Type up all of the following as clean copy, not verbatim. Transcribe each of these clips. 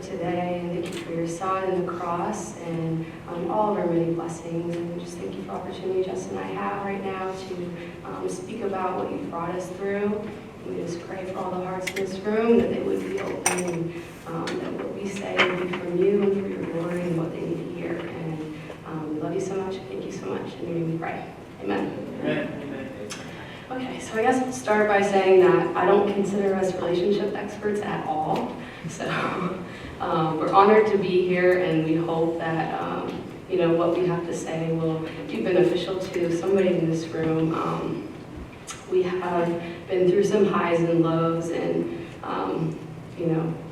today, and thank you for your son and the cross and all of our many blessings. And just thank you for the opportunity Justin and I have right now to speak about what you've brought us through. We just pray for all the hearts in this room, that they would be open, and that what we say would be from you and for your glory and what they need to hear. And we love you so much. Thank you so much. In your name we pray. Amen. Amen. Okay, so I guess I'll start by saying that I don't consider us relationship experts at all. So we're honored to be here, and we hope that what we have to say will be beneficial to somebody in this room. We have been through some highs and lows, and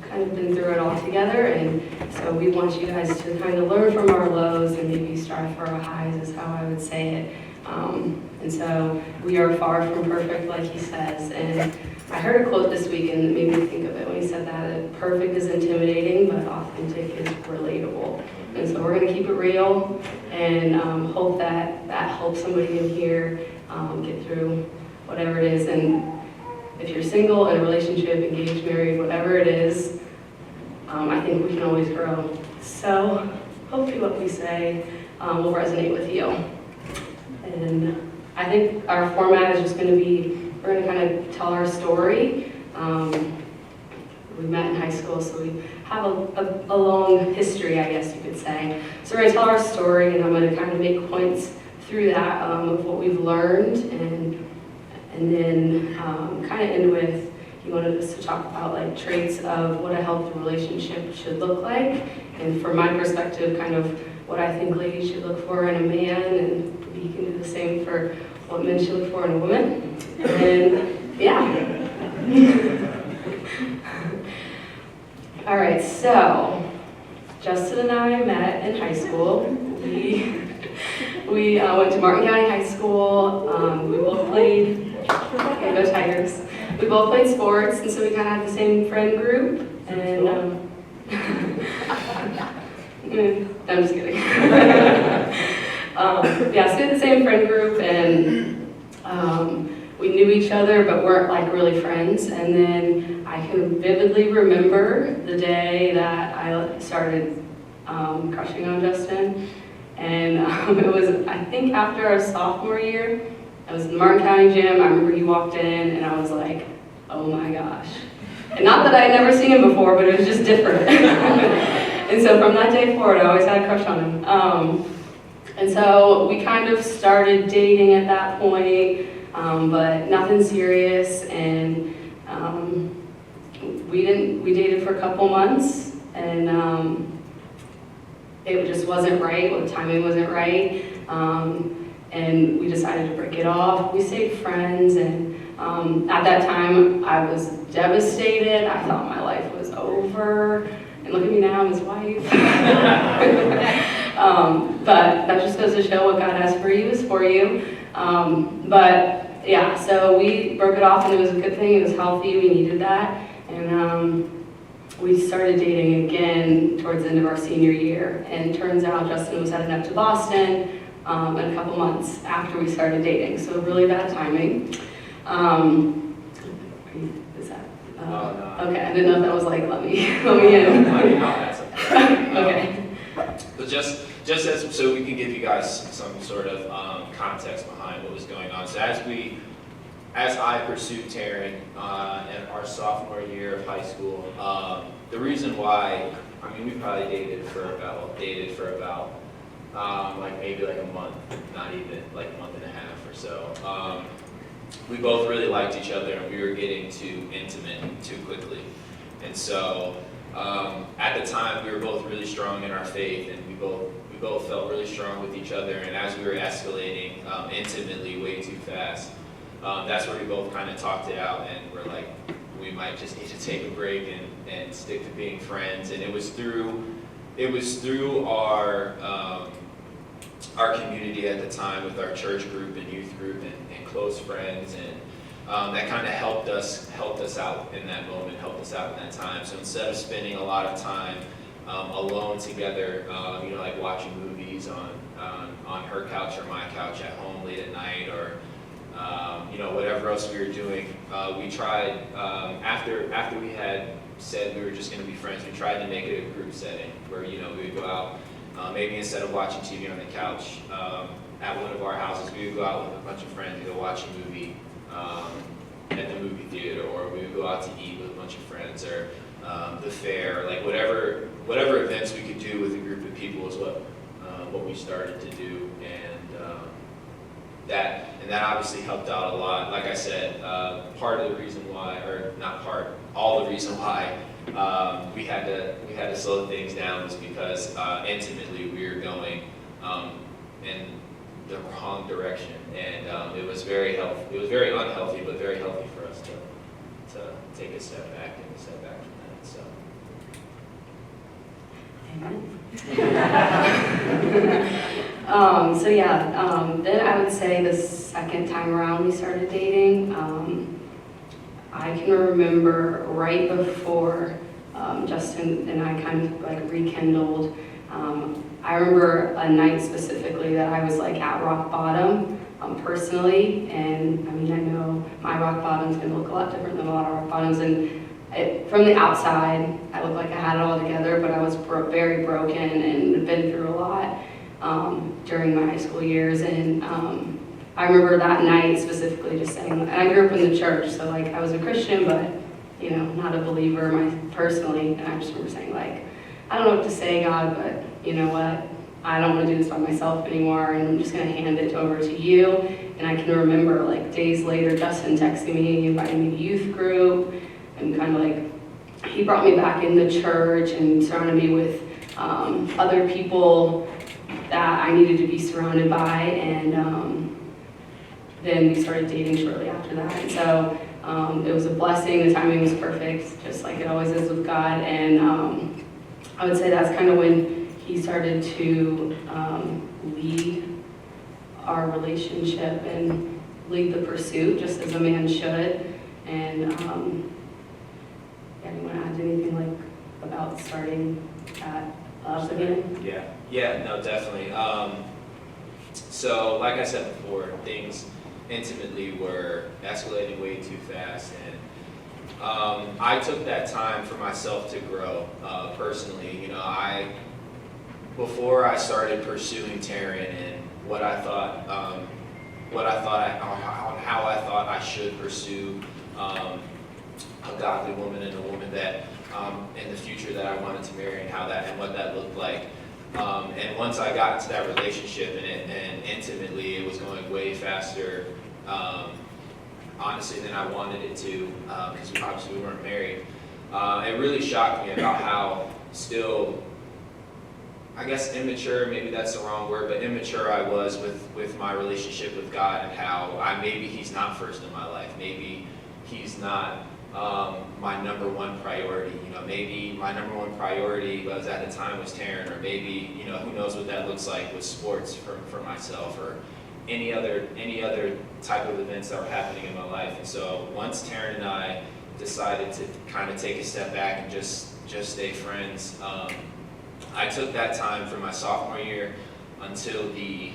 kind of been through it all together. And so we want you guys to kind of learn from our lows and maybe strive for our highs, is how I would say it. And so we are far from perfect, like he says. And I heard a quote this week and it made me think of it when he said that perfect is intimidating, but authentic is relatable. And so we're going to keep it real and hope that that helps somebody in here get through whatever it is. And if you're single, in a relationship, engaged, married, whatever it is, I think we can always grow. So hopefully what we say will resonate with you. And I think our format is just going to be, we're going to kind of tell our story. We met in high school, so we have a long history, I guess you could say. So we're going to tell our story, and I'm going to kind of make points through that of what we've learned, and then kind of end with, he wanted us to talk about like traits of what a healthy relationship should look like, and from my perspective, kind of what I think ladies should look for in a man, and he can do the same for what men should look for in a woman. And yeah. All right, so Justin and I met in high school. We went to Martin County High School. We both played, go Tigers. We both played sports, and so we kind of had the same friend group. And I'm just kidding. So we had the same friend group, and we knew each other, but weren't like really friends. And then I can vividly remember the day that I started crushing on Justin. And it was, I think, after our sophomore year. I was in the Martin County gym. I remember he walked in, and I was like, oh my gosh. And not that I had never seen him before, but it was just different. And so from that day forward, I always had a crush on him. And so we kind of started dating at that point, but nothing serious. And we dated for a couple months, and it just wasn't right. The timing wasn't right. And we decided to break it off. We stayed friends, and at that time, I was devastated. I thought my life was over. And look at me now, I'm his wife. But that just goes to show what God has for you is for you. But yeah, so we broke it off, and it was a good thing. It was healthy. We needed that. And we started dating again towards the end of our senior year. And it turns out Justin was heading up to Boston in a couple months after we started dating. So really bad timing. Is that? Okay, I didn't know if that was like, let me in. Okay. But just as so we can give you guys some sort of context behind what was going on. So as I pursued Taryn in our sophomore year of high school, the reason why, I mean, we probably dated for about like maybe like a month, not even like a month and a half or so. We both really liked each other, and we were getting too intimate too quickly. And so at the time, we were both really strong in our faith, and we both felt really strong with each other. And as we were escalating intimately way too fast, that's where we both kind of talked it out, and we're like, we might just need to take a break and stick to being friends. And it was through our community at the time, with our church group and youth group and close friends, and that kind of helped us out in that moment, helped us out in that time. So instead of spending a lot of time alone together, like watching movies on her couch or my couch at home late at night, or whatever else we were doing, we tried after we had said we were just going to be friends, we tried to make it a group setting where, we would go out, maybe instead of watching TV on the couch at one of our houses, we would go out with a bunch of friends and go watch a movie at the movie theater, or we would go out to eat with a bunch of friends, or the fair, like whatever events we could do with a group of people is what we started to do, and that obviously helped out a lot. Like I said, part of the reason why, or not part, all the reason why we had to slow things down was because intimately we were going in the wrong direction, and it was very unhealthy, but very healthy for us to take a step back and a step back from that. So. Amen. Then I would say the second time around we started dating, I can remember right before Justin and I kind of like rekindled. I remember a night specifically that I was like at rock bottom personally, and I mean, I know my rock bottom's gonna look a lot different than a lot of rock bottoms, and from the outside, I looked like I had it all together, but I was very broken and had been through a lot during my high school years. And I remember that night specifically just saying, and I grew up in the church, so like I was a Christian, but not a believer personally. And I just remember saying like, I don't know what to say, God, but you know what? I don't want to do this by myself anymore, and I'm just going to hand it over to you. And I can remember like days later, Justin texting me, he invited me to youth group, and kind of like, he brought me back in the church and surrounded me with other people that I needed to be surrounded by, and then we started dating shortly after that. And so it was a blessing, the timing was perfect, just like it always is with God, and I would say that's kind of when he started to lead our relationship and lead the pursuit, just as a man should. And you want to add anything like about starting at us again? Yeah, no, definitely. So, like I said before, things intimately were escalating way too fast, and I took that time for myself to grow personally. Before I started pursuing Taryn and how I thought I should pursue a godly woman and a woman that in the future that I wanted to marry, and what that looked like. And once I got into that relationship and intimately, it was going way faster, honestly, than I wanted it to, because obviously we weren't married. It really shocked me about how still, I guess immature, maybe that's the wrong word, but immature I was with my relationship with God, and how maybe he's not first in my life. Maybe he's not my number one priority. Maybe my number one priority was at the time was Taryn, or maybe, who knows what that looks like with sports for myself, or any other type of events that were happening in my life. And so once Taryn and I decided to kind of take a step back and just stay friends, I took that time from my sophomore year until the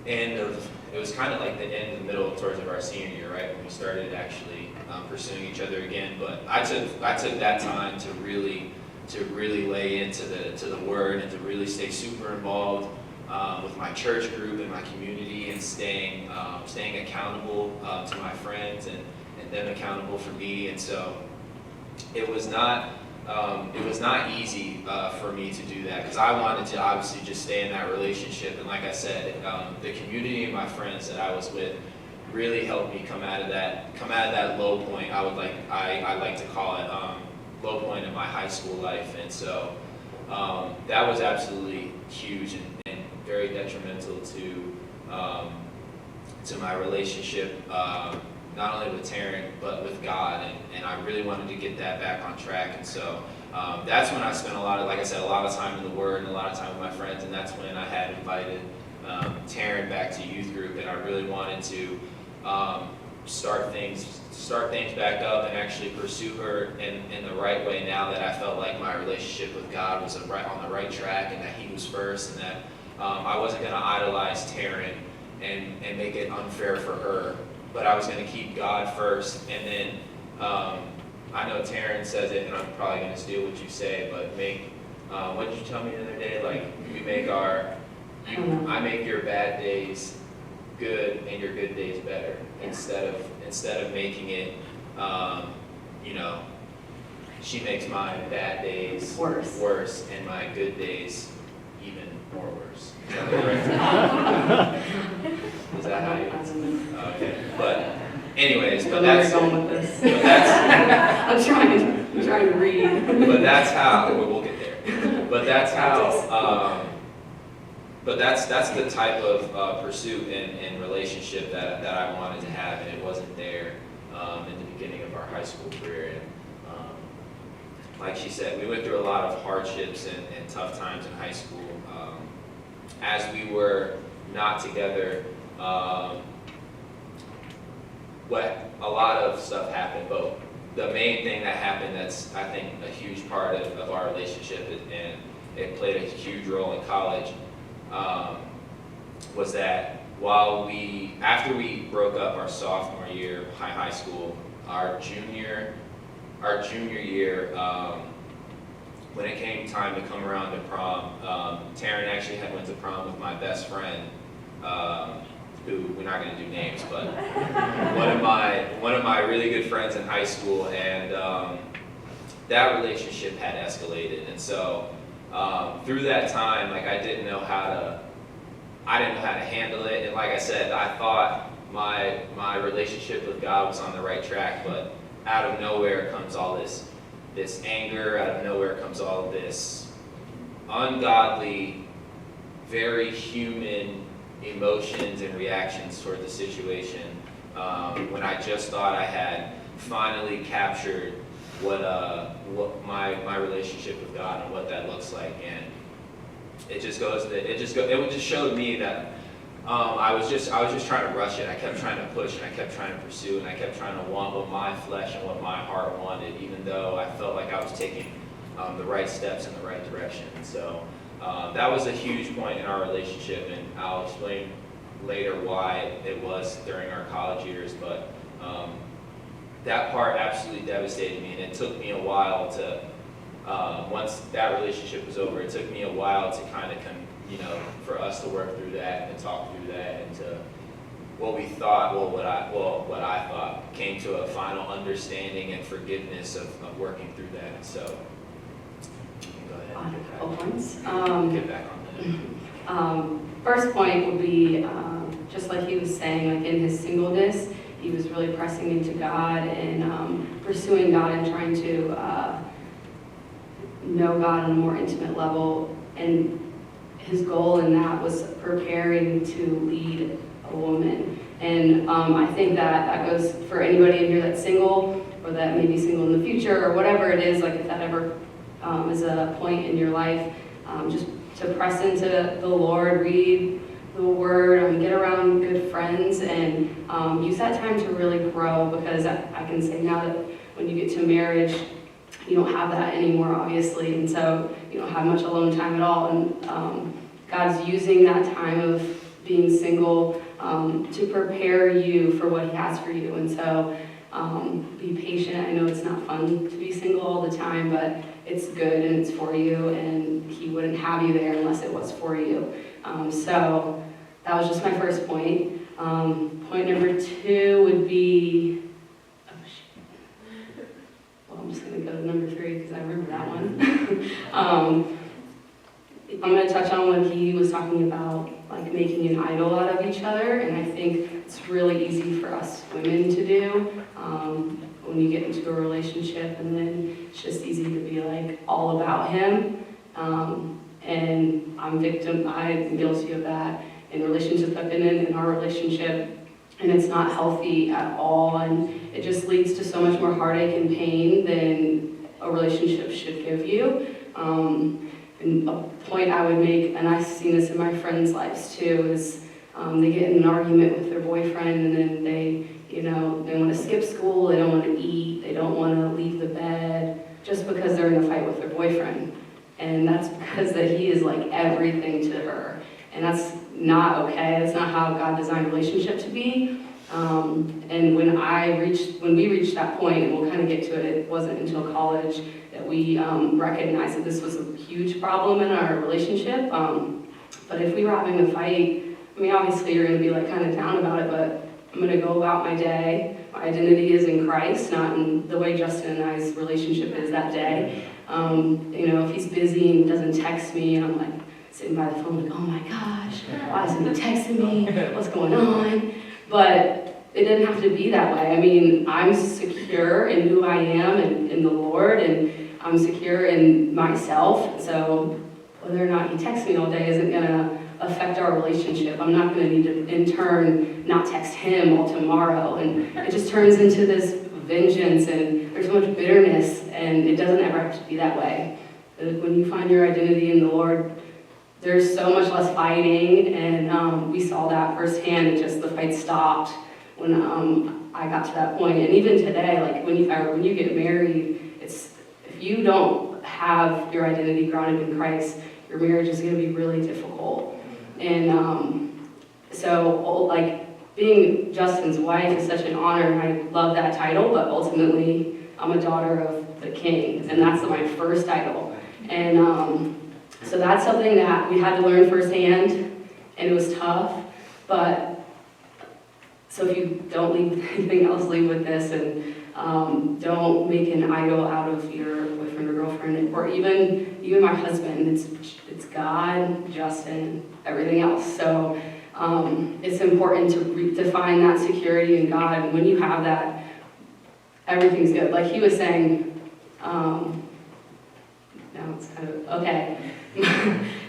end of, it was kind of like the end, the middle towards our senior year, right, when we started actually pursuing each other again. But I took that time to really lay into the Word, and to really stay super involved with my church group and my community, and staying accountable to my friends, and them accountable for me. And so it was not easy for me to do that, because I wanted to obviously just stay in that relationship. And like I said, the community and my friends that I was with really helped me come out of that low point. I like to call it low point in my high school life. And so that was absolutely huge and very detrimental to my relationship, not only with Taryn, but with God, and I really wanted to get that back on track. And so that's when I spent a lot of time in the Word and a lot of time with my friends, and that's when I had invited Taryn back to youth group, and I really wanted to start things back up and actually pursue her in the right way, now that I felt like my relationship with God was on the right track, and that he was first, and that I wasn't going to idolize Taryn and make it unfair for her, but I was going to keep God first, and then I know Taryn says it, and I'm probably going to steal what you say, but what did you tell me the other day? Like, we make I make your bad days good and your good days better, Yeah. instead of making it, she makes my bad days worse and my good days even more worse. Is that correct? Is that how you? Okay, but anyways, but that's. Where you're going with this. But that's. I'm trying to read. But that's how we'll get there. But that's how. But that's the type of pursuit and relationship that I wanted to have, and it wasn't there in the beginning of our high school career. And like she said, we went through a lot of hardships and tough times in high school. As we were not together, a lot of stuff happened, but the main thing that happened that's, I think, a huge part of our relationship, and it played a huge role in college, was that after we broke up our sophomore year of high school, our junior year, when it came time to come around to prom, Taryn actually had went to prom with my best friend, who we're not going to do names, but one of my really good friends in high school, and that relationship had escalated, and so through that time, like I didn't know how to handle it, and like I said, I thought my relationship with God was on the right track, but out of nowhere comes all this anger, out of nowhere comes all this ungodly, very human emotions and reactions toward the situation, when I just thought I had finally captured what my relationship with God and what that looks like, and it just showed me that I was just trying to rush it. I kept trying to push, and I kept trying to pursue, and I kept trying to want what my flesh and what my heart wanted, even though I felt like I was taking the right steps in the right direction. And so that was a huge point in our relationship, and I'll explain later why it was during our college years, but that part absolutely devastated me, and it took me a while to, once that relationship was over, it took me a while to kind of, for us to work through that and talk through that, and to what I thought came to a final understanding and forgiveness of working through that. And so, you can go ahead and Couple points. get back on that. First point would be, just like he was saying, like in his singleness, he was really pressing into God and pursuing God and trying to know God on a more intimate level. And his goal in that was preparing to lead a woman. And I think that goes for anybody in here that's single, or that may be single in the future, or whatever it is, like if that ever is a point in your life, just to press into the Lord, read the Word, get around good friends, and use that time to really grow, because I can say now that when you get to marriage, you don't have that anymore, obviously, and so you don't have much alone time at all, and God's using that time of being single to prepare you for what He has for you, and so be patient. I know it's not fun to be single all the time, but it's good and it's for you, and He wouldn't have you there unless it was for you. So that was just my first point. Point number 2 would be, I'm just going to go to number 3 because I remember that one. I'm going to touch on what he was talking about, like making an idol out of each other, and I think it's really easy for us women to do when you get into a relationship, and then it's just easy to be like all about him, and I'm guilty of that in relationships I've been in our relationship, and it's not healthy at all, and it just leads to so much more heartache and pain than a relationship should give you. And a point I would make, and I've seen this in my friends' lives too, is they get in an argument with their boyfriend, and then they want to skip school, they don't want to eat, they don't want to leave the bed, just because they're in a fight with their boyfriend. And that's because that he is like everything to her. And that's not okay. That's not how God designed a relationship to be. And when we reached that point, and we'll kind of get to it, it wasn't until college that we recognized that this was a huge problem in our relationship. But if we were having a fight, I mean, obviously you're going to be like kind of down about it, but I'm going to go about my day. My identity is in Christ, not in the way Justin and I's relationship is that day. If he's busy and doesn't text me, and I'm like sitting by the phone like, oh my gosh, why isn't he texting me? What's going on? But it didn't have to be that way. I mean, I'm secure in who I am and in the Lord, and I'm secure in myself. So whether or not he texts me all day isn't going to affect our relationship. I'm not going to need to, in turn, not text him all tomorrow. And it just turns into this vengeance, and there's so much bitterness, and it doesn't ever have to be that way. When you find your identity in the Lord, there's so much less fighting, and we saw that firsthand. It just, the fight stopped when I got to that point. And even today, like when you get married, if you don't have your identity grounded in Christ, your marriage is going to be really difficult. And so, like, being Justin's wife is such an honor, and I love that title, but ultimately, I'm a daughter of the King, and that's my first title. And so that's something that we had to learn firsthand, and it was tough, but so if you don't leave anything else, leave with this, and don't make an idol out of your boyfriend or girlfriend, or even my husband. It's God, Justin, everything else. So it's important to find that security in God, and when you have that, everything's good. Like he was saying, now it's kind of, okay.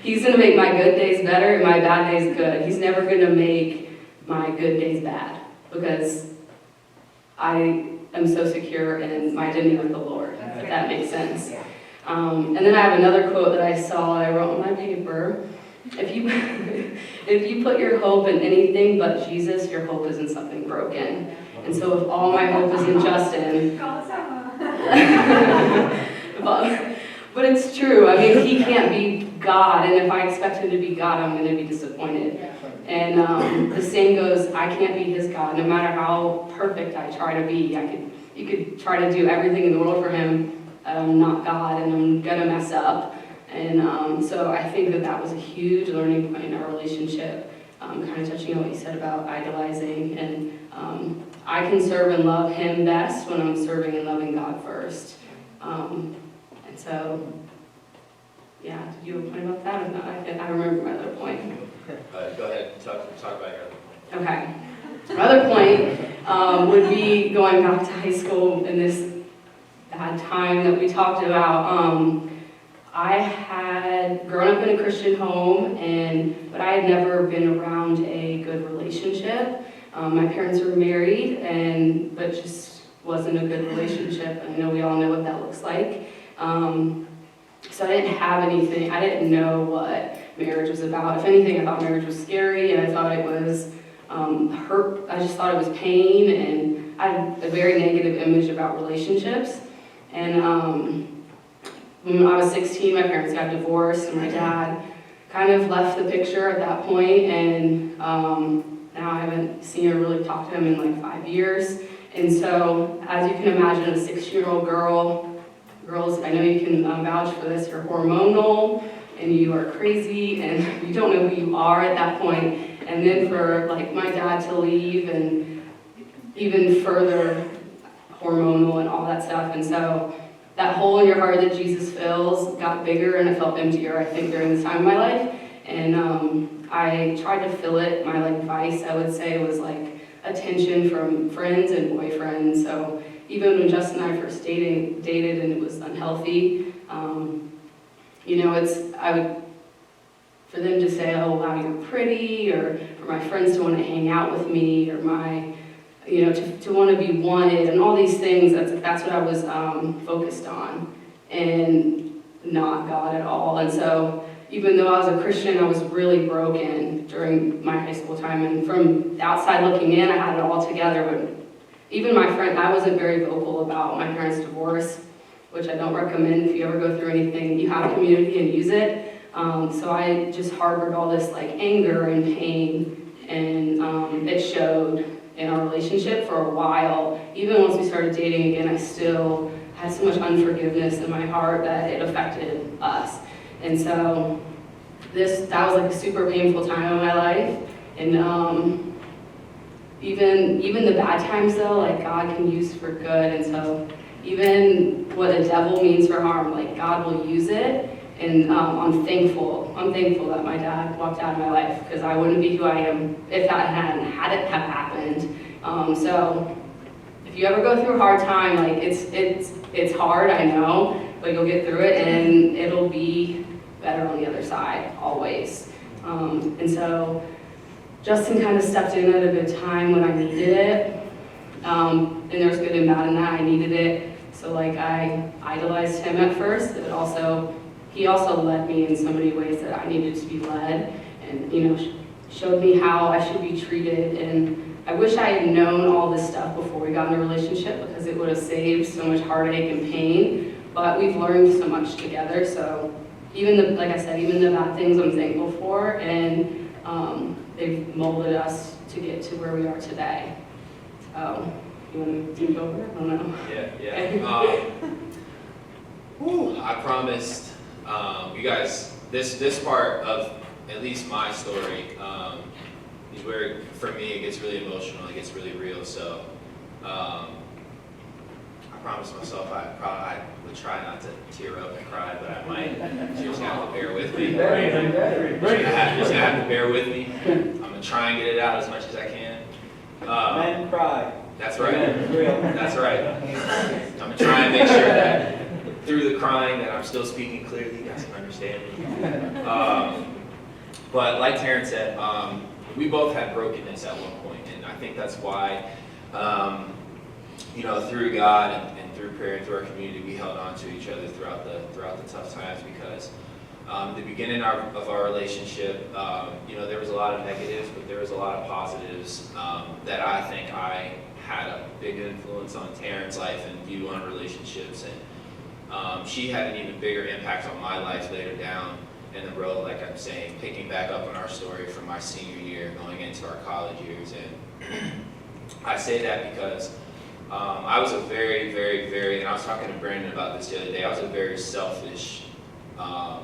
He's going to make my good days better and my bad days good. He's never going to make my good days bad, because I am so secure in my identity with the Lord, if that makes sense. And then I have another quote that I saw, I wrote on my paper. If you put your hope in anything but Jesus, your hope is in something broken. And so if all my hope is in Justin, but it's true. I mean, he can't be God, and if I expect him to be God, I'm going to be disappointed. And the same goes, I can't be his God, no matter how perfect I try to be. You could try to do everything in the world for him. I'm not God, and I'm going to mess up. And so I think that was a huge learning point in our relationship, kind of touching on what you said about idolizing. And I can serve and love him best when I'm serving and loving God first. And so, yeah, did you have a point about that or not? I remember my other point. Go ahead and talk about your other point. Okay. Another point would be going back to high school in this bad time that we talked about. I had grown up in a Christian home, but I had never been around a good relationship. My parents were married, but just wasn't a good relationship. I know we all know what that looks like. So I didn't have anything. I didn't know what marriage was about. If anything, I thought marriage was scary, and I thought it was hurt. I just thought it was pain, and I had a very negative image about relationships. And when I was 16, my parents got divorced, and my dad kind of left the picture at that point, and now I haven't seen or really talked to him in like 5 years. And so, as you can imagine, a 6-year-old girls, I know you can vouch for this, you're hormonal, and you are crazy, and you don't know who you are at that point. And then for like my dad to leave, and even further hormonal and all that stuff. And so that hole in your heart that Jesus fills got bigger, and it felt emptier, I think, during this time of my life. And I tried to fill it. My like vice, I would say, was like attention from friends and boyfriends. So even when Justin and I first dated and it was unhealthy, for them to say, oh wow, you're pretty, or for my friends to want to hang out with me, or to want to be wanted, and all these things, that's what I was focused on, and not God at all. And so even though I was a Christian, I was really broken during my high school time, and from the outside looking in, I had it all together. But even my friend, I wasn't very vocal about my parents' divorce, which I don't recommend. If you ever go through anything, you have community and use it. So I just harbored all this like anger and pain, and it showed. in our relationship for a while. Even once we started dating again, I still had so much unforgiveness in my heart that it affected us. And so that was like a super painful time in my life. And even the bad times though, like God can use for good. And so even what the devil means for harm, like God will use it. And I'm thankful that my dad walked out of my life, because I wouldn't be who I am if that hadn't happened. So if you ever go through a hard time, like it's hard, I know, but you'll get through it and it'll be better on the other side, always. And so Justin kind of stepped in at a good time when I needed it. And there was good and bad in that, I needed it. So like I idolized him at first, but he also led me in so many ways that I needed to be led, and showed me how I should be treated. And I wish I had known all this stuff before we got in a relationship, because it would have saved so much heartache and pain. But we've learned so much together. So like I said, even the bad things I'm thankful for, and they've molded us to get to where we are today. So you want to go over? I don't know. Yeah. I promised you guys this part of at least my story is where, for me, it gets really emotional, it gets really real. So I promised myself I would try not to tear up and cry, but I might. You're just gonna have to bear with me. You're just gonna have to bear with me. I'm gonna try and get it out as much as I can. Men cry. That's right. That's right. I'm gonna try and make sure that through the crying that I'm still speaking clearly. You guys can understand me. But like Taryn said, we both had brokenness at one point, and I think that's why, through God and through prayer and through our community, we held on to each other throughout the tough times, because the beginning of our relationship, there was a lot of negatives, but there was a lot of positives that I think I had a big influence on Taryn's life and view on relationships, and she had an even bigger impact on my life later down in the road, like I'm saying, picking back up on our story from my senior year, going into our college years. And I say that because I was a very, very, very, and I was talking to Brandon about this the other day, I was a very selfish guy,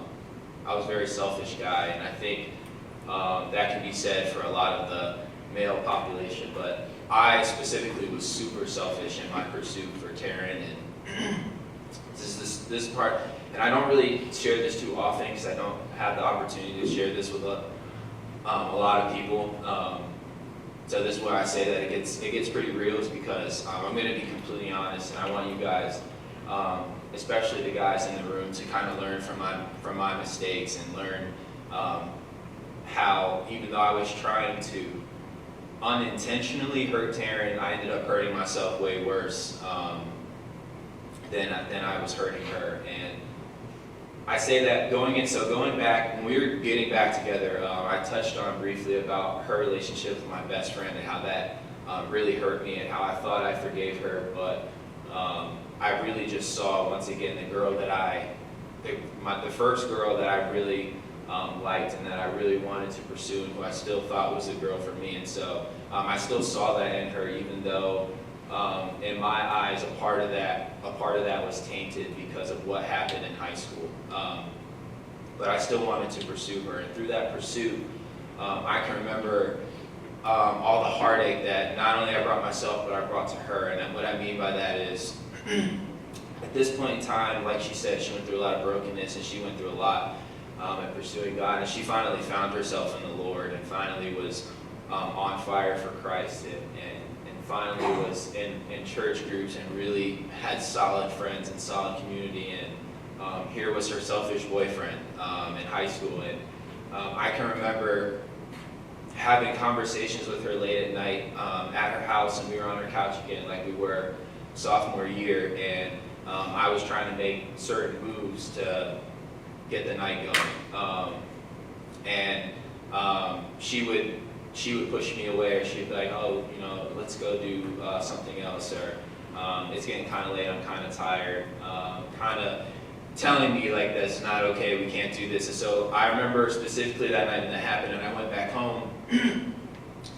and I think that can be said for a lot of the male population, but I specifically was super selfish in my pursuit for Taryn, and this part, and I don't really share this too often because I don't have the opportunity to share this with a lot of people. So this is where I say that it gets pretty real, is because I'm going to be completely honest, and I want you guys, especially the guys in the room, to kind of learn from my mistakes and learn how, even though I was trying to unintentionally hurt Taryn, I ended up hurting myself way worse than I was hurting her. And I say that going back, when we were getting back together, I touched on briefly about her relationship with my best friend and how that really hurt me, and how I thought I forgave her, but I really just saw, once again, the first girl that I really liked and that I really wanted to pursue, and who I still thought was the girl for me. And so I still saw that in her, even though in my eyes a part of that was tainted because of what happened in high school. But I still wanted to pursue her, and through that pursuit, I can remember all the heartache that not only I brought myself, but I brought to her. And what I mean by that is, at this point in time, like she said, she went through a lot of brokenness, and she went through a lot at pursuing God, and she finally found herself in the Lord, and finally was on fire for Christ, and finally was in church groups, and really had solid friends and solid community. And here was her selfish boyfriend in high school, and I can remember having conversations with her late at night at her house, and we were on her couch again like we were sophomore year, and I was trying to make certain moves to get the night going, and she would push me away, or she'd be like, oh, let's go do something else, or it's getting kind of late, I'm kind of tired, kind of telling me like, that's not okay, we can't do this. And so I remember specifically that night when that happened, and I went back home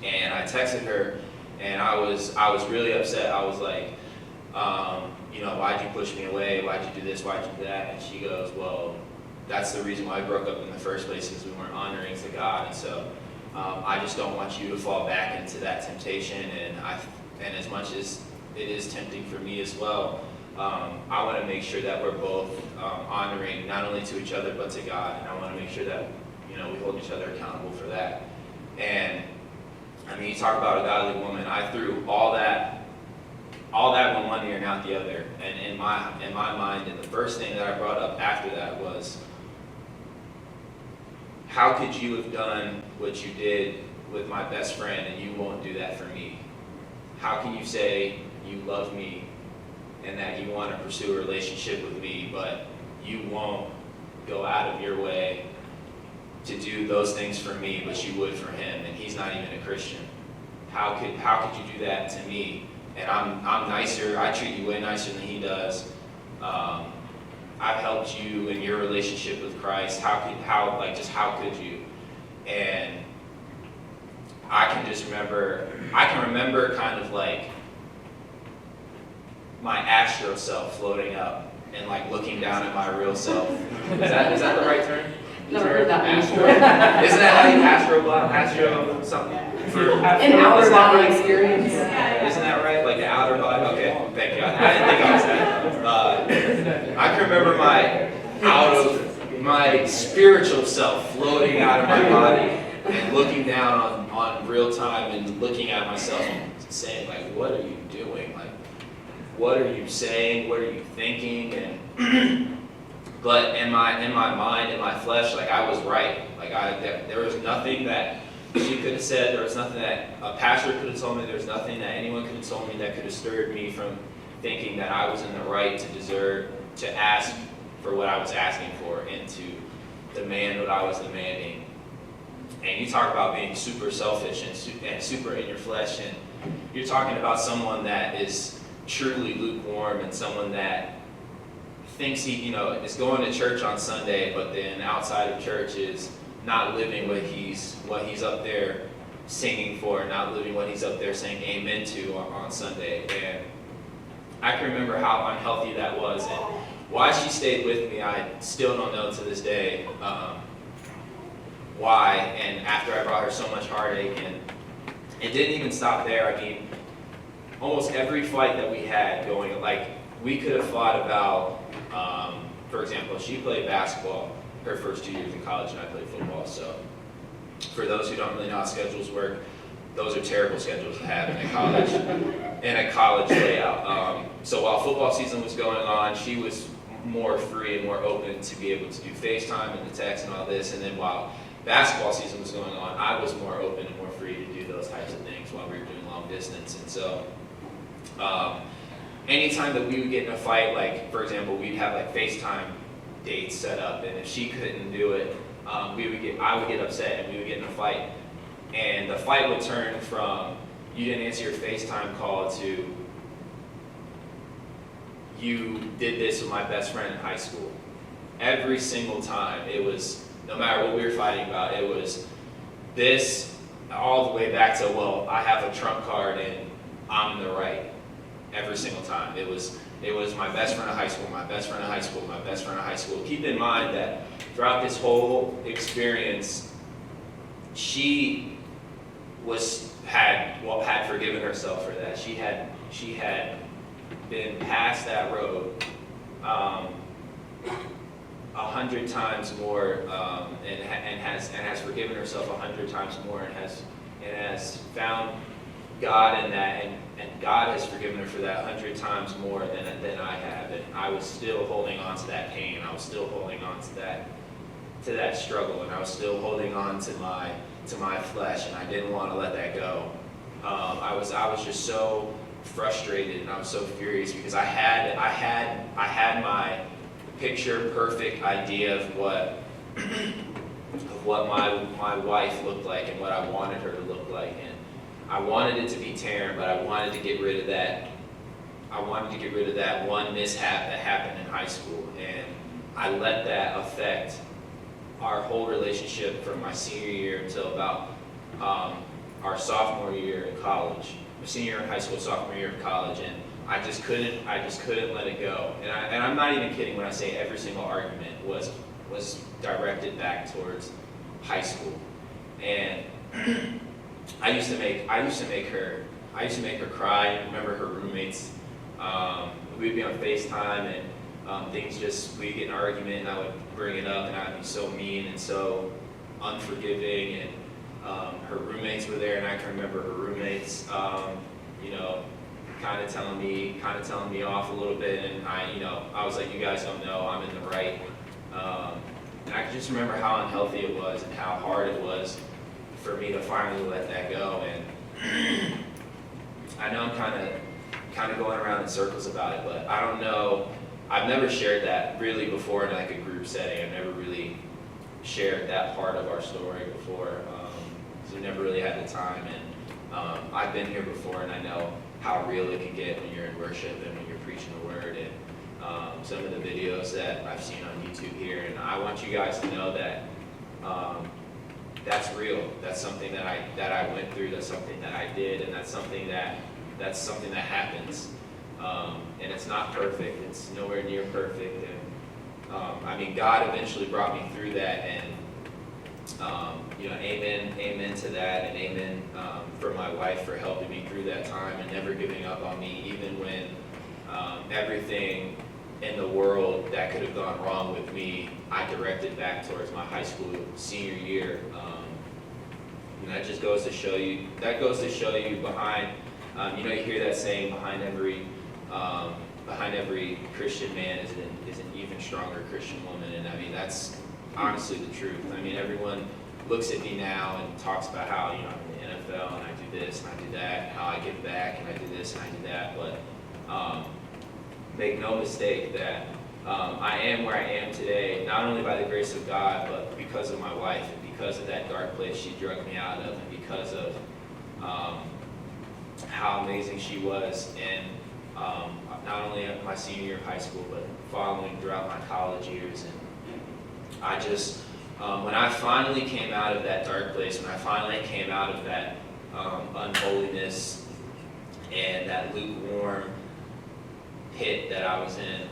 and I texted her, And I was really upset. I was like, you know, why'd you push me away? Why'd you do this? Why'd you do that? And she goes, well, that's the reason why I broke up in the first place, because we weren't honoring to God. And so I just don't want you to fall back into that temptation. And as much as it is tempting for me as well, I want to make sure that we're both honoring not only to each other but to God. And I want to make sure that, you know, we hold each other accountable for that. And I mean, you talk about a godly woman. I threw all that in one ear and out the other. And in my mind, and the first thing that I brought up after that was, how could you have done what you did with my best friend and you won't do that for me? How can you say you love me and that you want to pursue a relationship with me, but you won't go out of your way to do those things for me, but you would for him, and he's not even a Christian? How could you do that to me? And I'm nicer. I treat you way nicer than he does. I've helped you in your relationship with Christ. How could you? And I can remember kind of like my astro self floating up and like looking down at my real self. Is that the right term? Never heard that Astro. before. Isn't that how you astro something? An outer body experience. Isn't that right? Like the outer body? Okay, thank you. I didn't think I was that. I can remember my spiritual self floating out of my body and looking down on real time and looking at myself and saying, like, what are you doing? Like, what are you saying? What are you thinking? And but in my mind, in my flesh, like I was right. Like there was nothing that she could have said. There was nothing that a pastor could have told me. There was nothing that anyone could have told me that could have stirred me from thinking that I was in the right to deserve, to ask for what I was asking for and to demand what I was demanding. And you talk about being super selfish and super in your flesh, and you're talking about someone that is truly lukewarm and someone that thinks he, is going to church on Sunday, but then outside of church is not living what he's up there singing for, not living what he's up there saying amen to on Sunday. And I can remember how unhealthy that was, and why she stayed with me, I still don't know to this day why. And after I brought her so much heartache, and it didn't even stop there. I mean, almost every fight that we had going, like, we could have fought about, for example, she played basketball her first 2 years in college, and I played football. So for those who don't really know how schedules work, those are terrible schedules to have in a college layout. So while football season was going on, she was more free and more open to be able to do FaceTime and the text and all this. And then while basketball season was going on, I was more open and more free to do those types of things while we were doing long distance. And so anytime that we would get in a fight, like, for example, we'd have like FaceTime dates set up, and if she couldn't do it, I would get upset and we would get in a fight. And the fight would turn from, you didn't answer your FaceTime call, to, you did this with my best friend in high school. Every single time, it was, no matter what we were fighting about, it was this all the way back to, well, I have a trump card and I'm in the right. Every single time. It was my best friend in high school, my best friend in high school, my best friend in high school. Keep in mind that throughout this whole experience, she had forgiven herself for that. She had been past that road 100 times more, and has forgiven herself 100 times more, and has found God in that, and God has forgiven her for that 100 times more than I have. And I was still holding on to that pain. I was still holding on to that struggle, and I was still holding on to my flesh, and I didn't want to let that go. I was just so frustrated, and I was so furious because I had my picture perfect idea of what my wife looked like and what I wanted her to look like. And I wanted it to be Taryn, but I wanted to get rid of that. I wanted to get rid of that one mishap that happened in high school, and I let that affect our whole relationship from my senior year until about our sophomore year in college. senior in high school, sophomore year of college, and I just couldn't let it go. And I'm not even kidding when I say every single argument was directed back towards high school. And I used to make her cry. I remember her roommates. We'd be on FaceTime and we'd get in an argument and I would bring it up and I'd be so mean and so unforgiving, and her roommates were there, and I can remember her roommates, kind of telling me off a little bit, and I was like, you guys don't know, I'm in the right. And I can just remember how unhealthy it was and how hard it was for me to finally let that go. And I know I'm kind of going around in circles about it, but I don't know. I've never shared that really before in like a group setting. I've never really shared that part of our story before. So we never really had the time. And I've been here before, and I know how real it can get when you're in worship and when you're preaching the word. And some of the videos that I've seen on YouTube here, and I want you guys to know that that's real. That's something that I went through. That's something that I did, and that's something that happens. And it's not perfect. It's nowhere near perfect. And God eventually brought me through that, and amen to that, and amen for my wife for helping me through that time and never giving up on me, even when everything in the world that could have gone wrong with me, I directed back towards my high school senior year. And that just goes to show you. That goes to show you behind. You hear that saying, behind every Christian man is an even stronger Christian woman, and that's honestly the truth. Everyone looks at me now and talks about how I'm in the NFL and I do this and I do that, and how I give back and I do this and I do that, but make no mistake that I am where I am today, not only by the grace of God, but because of my wife, and because of that dark place she drug me out of, and because of how amazing she was, and not only at my senior year of high school, but following throughout my college years. And I just, when I finally came out of that dark place, when I finally came out of that unholiness and that lukewarm pit that I was in,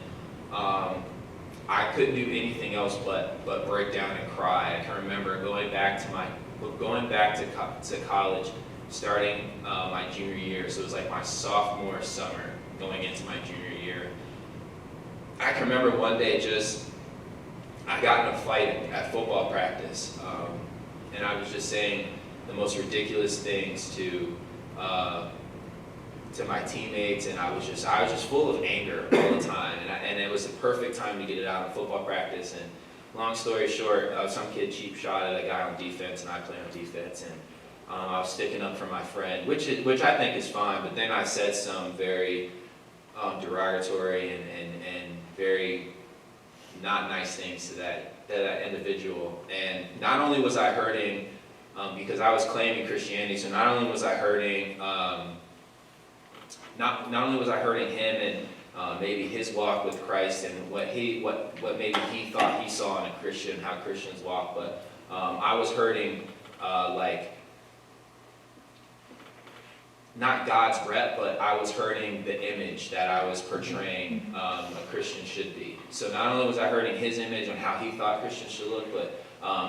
I couldn't do anything else but break down and cry. I can remember going back to college, starting my junior year. So it was like my sophomore summer going into my junior year. I can remember one day I got in a fight at football practice, and I was just saying the most ridiculous things to my teammates, and I was just full of anger all the time, and it was the perfect time to get it out in football practice. And long story short, some kid cheap shot at a guy on defense, and I play on defense, and I was sticking up for my friend, which I think is fine. But then I said some very derogatory and very not nice things to that individual. And not only was I hurting because I was claiming Christianity, so not only was I hurting not only was I hurting him and maybe his walk with Christ and what maybe he thought he saw in a Christian, how Christians walk, but I was hurting not God's rep, but I was hurting the image that I was portraying a Christian should be. So not only was I hurting his image on how he thought Christians should look, but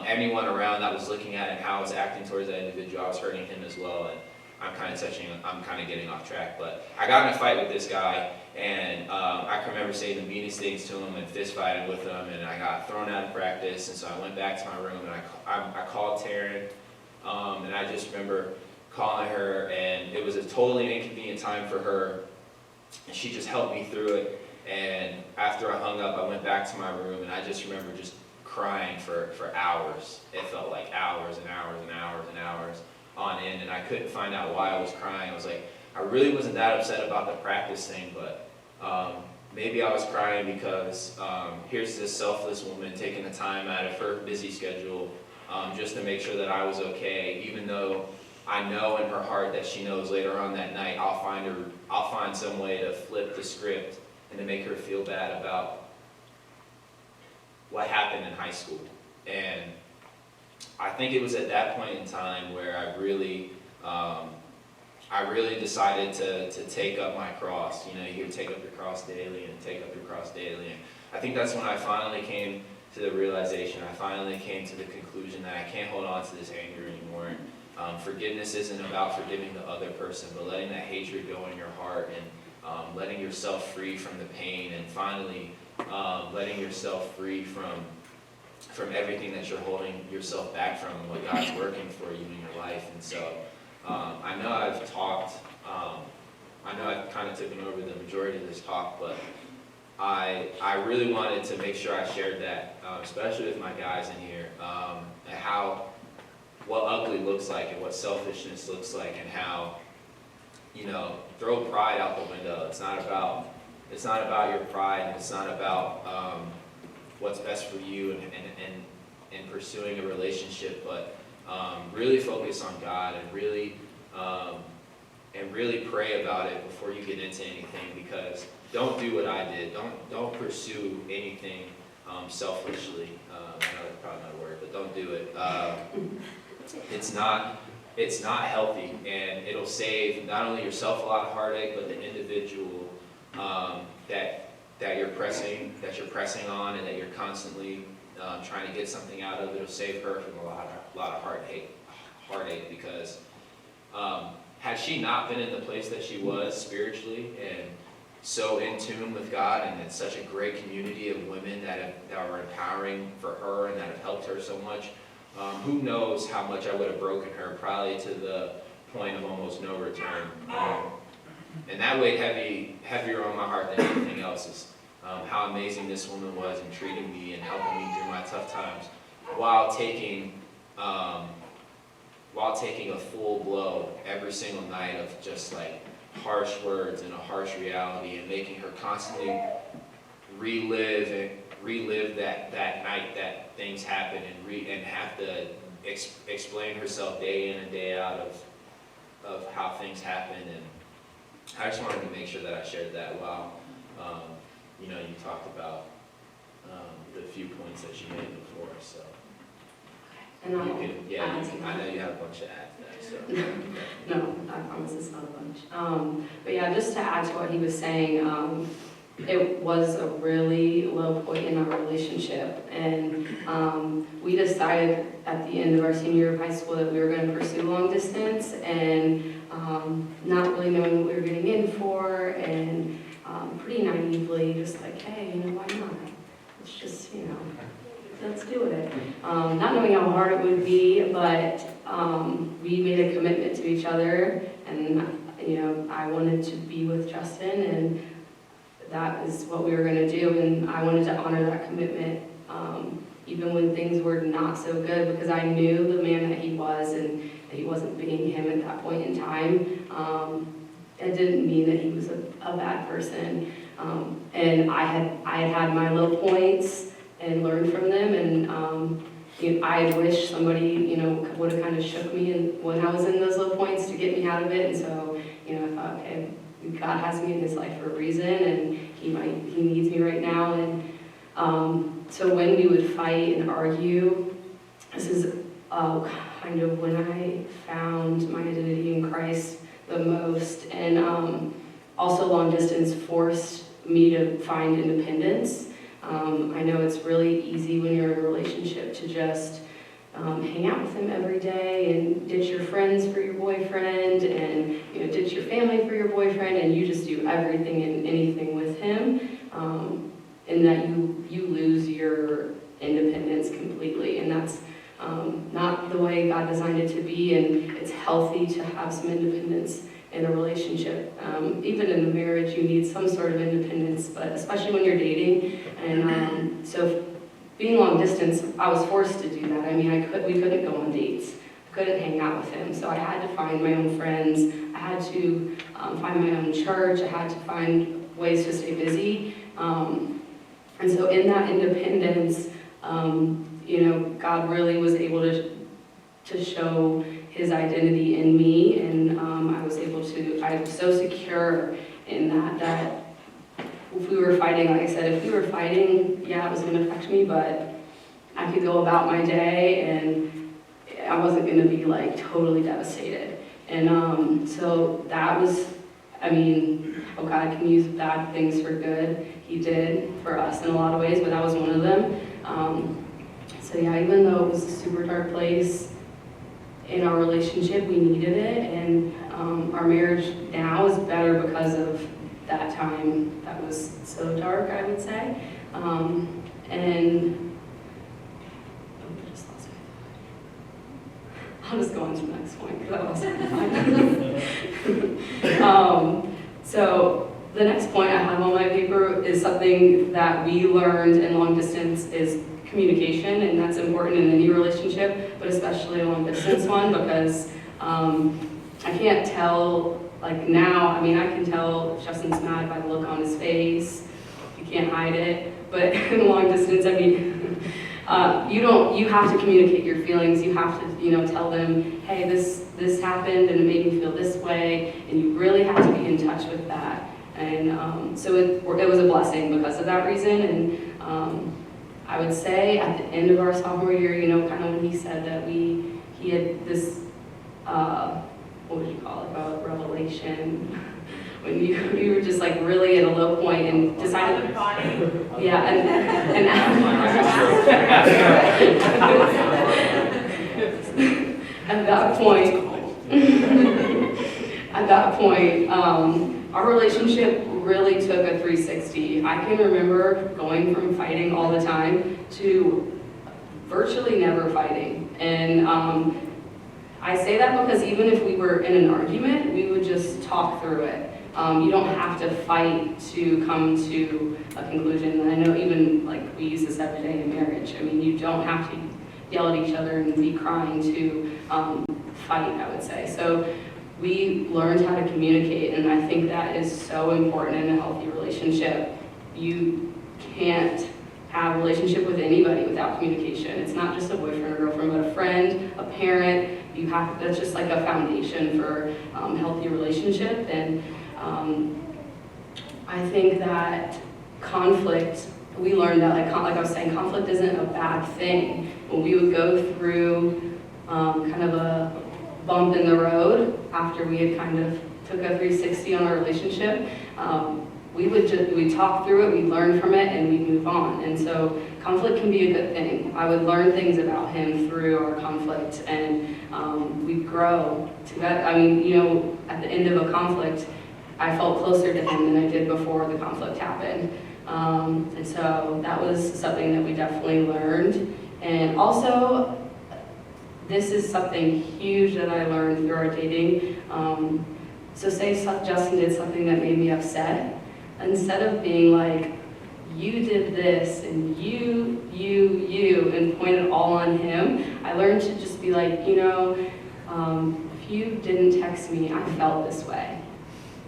anyone around that was looking at it and how I was acting towards that individual, I was hurting him as well. And I'm kind of getting off track, but I got in a fight with this guy, and I can remember saying the meanest things to him and fist fighting with him, and I got thrown out of practice. And so I went back to my room, and I called Taryn, and I just remember calling her, and it was a totally inconvenient time for her, and she just helped me through it. And after I hung up, I went back to my room, and I just remember just crying for hours. It felt like hours and hours and hours and hours on end, and I couldn't find out why I was crying. I was like, I really wasn't that upset about the practice thing, but maybe I was crying because here's this selfless woman taking the time out of her busy schedule just to make sure that I was okay, even though I know in her heart that she knows later on that night I'll find some way to flip the script and to make her feel bad about what happened in high school. And I think it was at that point in time where I really I really decided to take up my cross. You know, you take up your cross daily and take up your cross daily. And I think that's when I finally came to the realization, I finally came to the conclusion that I can't hold on to this anger anymore. Forgiveness isn't about forgiving the other person, but letting that hatred go in your heart and letting yourself free from the pain, and finally letting yourself free from everything that you're holding yourself back from and what God's working for you in your life. And so I know I've talked, I know I've kind of taken over the majority of this talk, but I really wanted to make sure I shared that, especially with my guys in here, and what ugly looks like and what selfishness looks like, and how, you know, throw pride out the window. It's not about your pride, and it's not about what's best for you and pursuing a relationship, but really focus on God and really pray about it before you get into anything, because don't do what I did. Don't pursue anything selfishly. I know that's probably not a word, but don't do it. It's not healthy, and it'll save not only yourself a lot of heartache, but the individual that you're pressing on, and that you're constantly trying to get something out of. It'll save her from a lot of heartache, because had she not been in the place that she was spiritually and so in tune with God, and it's such a great community of women that are empowering for her and that have helped her so much, who knows how much I would have broken her, probably to the point of almost no return. And that weighed heavier on my heart than anything else is how amazing this woman was in treating me and helping me through my tough times, while taking a full blow every single night of just like harsh words and a harsh reality, and making her constantly relive that night that things happen, and have to explain herself day in and day out of how things happen. And I just wanted to make sure that I shared that while you know, you talked about the few points that you made before. So And I'll I know you have a bunch to add to that. So no, I promise it's not a bunch. But yeah, just to add to what he was saying, it was a really low point in our relationship, and we decided at the end of our senior year of high school that we were going to pursue long distance, and not really knowing what we were getting in for, and pretty naively just like, hey, you know, why not? Let's just, you know, let's do it. Not knowing how hard it would be, but we made a commitment to each other, and you know, I wanted to be with Justin, and that is what we were going to do, and I wanted to honor that commitment, even when things were not so good, because I knew the man that he was, and that he wasn't being him at that point in time. It didn't mean that he was a bad person, and I had my low points and learned from them, and you know, I wish somebody, you know, would have kind of shook me when I was in those low points to get me out of it. And so, you know, I thought, okay, God has me in his life for a reason, and he needs me right now. And so when we would fight and argue, this is kind of when I found my identity in Christ the most, and also long distance forced me to find independence. I know it's really easy when you're in a relationship to just hang out with him every day and ditch your friends for your boyfriend, and you know, ditch your family for your boyfriend, and you just do everything and anything with him, and that you lose your independence completely, and that's not the way God designed it to be. And it's healthy to have some independence in a relationship. Even in a marriage, you need some sort of independence, but especially when you're dating. And so being long distance, I was forced to do that. I mean, we couldn't go on dates. I couldn't hang out with him. So I had to find my own friends. I had to find my own church. I had to find ways to stay busy. And so in that independence, you know, God really was able to show his identity in me, and I was so secure in that if we were fighting, like I said, if we were fighting, yeah, it was going to affect me, but I could go about my day, and I wasn't going to be like totally devastated. And so that was, I mean, how God can use bad things for good. He did for us in a lot of ways, but that was one of them. So yeah, even though it was a super dark place in our relationship, we needed it, and our marriage now is better because of that time that was so dark, I would say. And I just lost my thought. I'll just go on to the next point because I lost my mind. So the next point I have on my paper is something that we learned in long distance is communication, and that's important in any relationship, but especially a long distance one, because I can't tell, like now, I mean, I can tell if Justin's mad by the look on his face. You can't hide it. But in long distance, I mean, you have to communicate your feelings. You have to, tell them, hey, this happened and it made me feel this way, and you really have to be in touch with that. And so it was a blessing because of that reason. And I would say at the end of our sophomore year, kind of when he said that he had this, what would you call it, a revelation, when you were just like really at a low point and decided, yeah, and at that point, our relationship really took a 360. I can remember going from fighting all the time to virtually never fighting. And I say that because even if we were in an argument, we would just talk through it. You don't have to fight to come to a conclusion. And I know even like we use this every day in marriage. I mean, you don't have to yell at each other and be crying to fight, I would say. So we learned how to communicate, and I think that is so important in a healthy relationship. You can't have a relationship with anybody without communication. It's not just a boyfriend or girlfriend, but a friend, a parent. That's just like a foundation for healthy relationship. And I think that conflict, we learned that, like I was saying, conflict isn't a bad thing. When we would go through kind of a bump in the road after we had kind of took a 360 on our relationship, we'd talk through it, we'd learn from it, and we'd move on. And so conflict can be a good thing. I would learn things about him through our conflict, and we'd grow together. I mean, at the end of a conflict, I felt closer to him than I did before the conflict happened. And so that was something that we definitely learned. And also, this is something huge that I learned through our dating. So say Justin did something that made me upset. Instead of being like, you did this, and you, and point it all on him, I learned to just be like, if you didn't text me, I felt this way.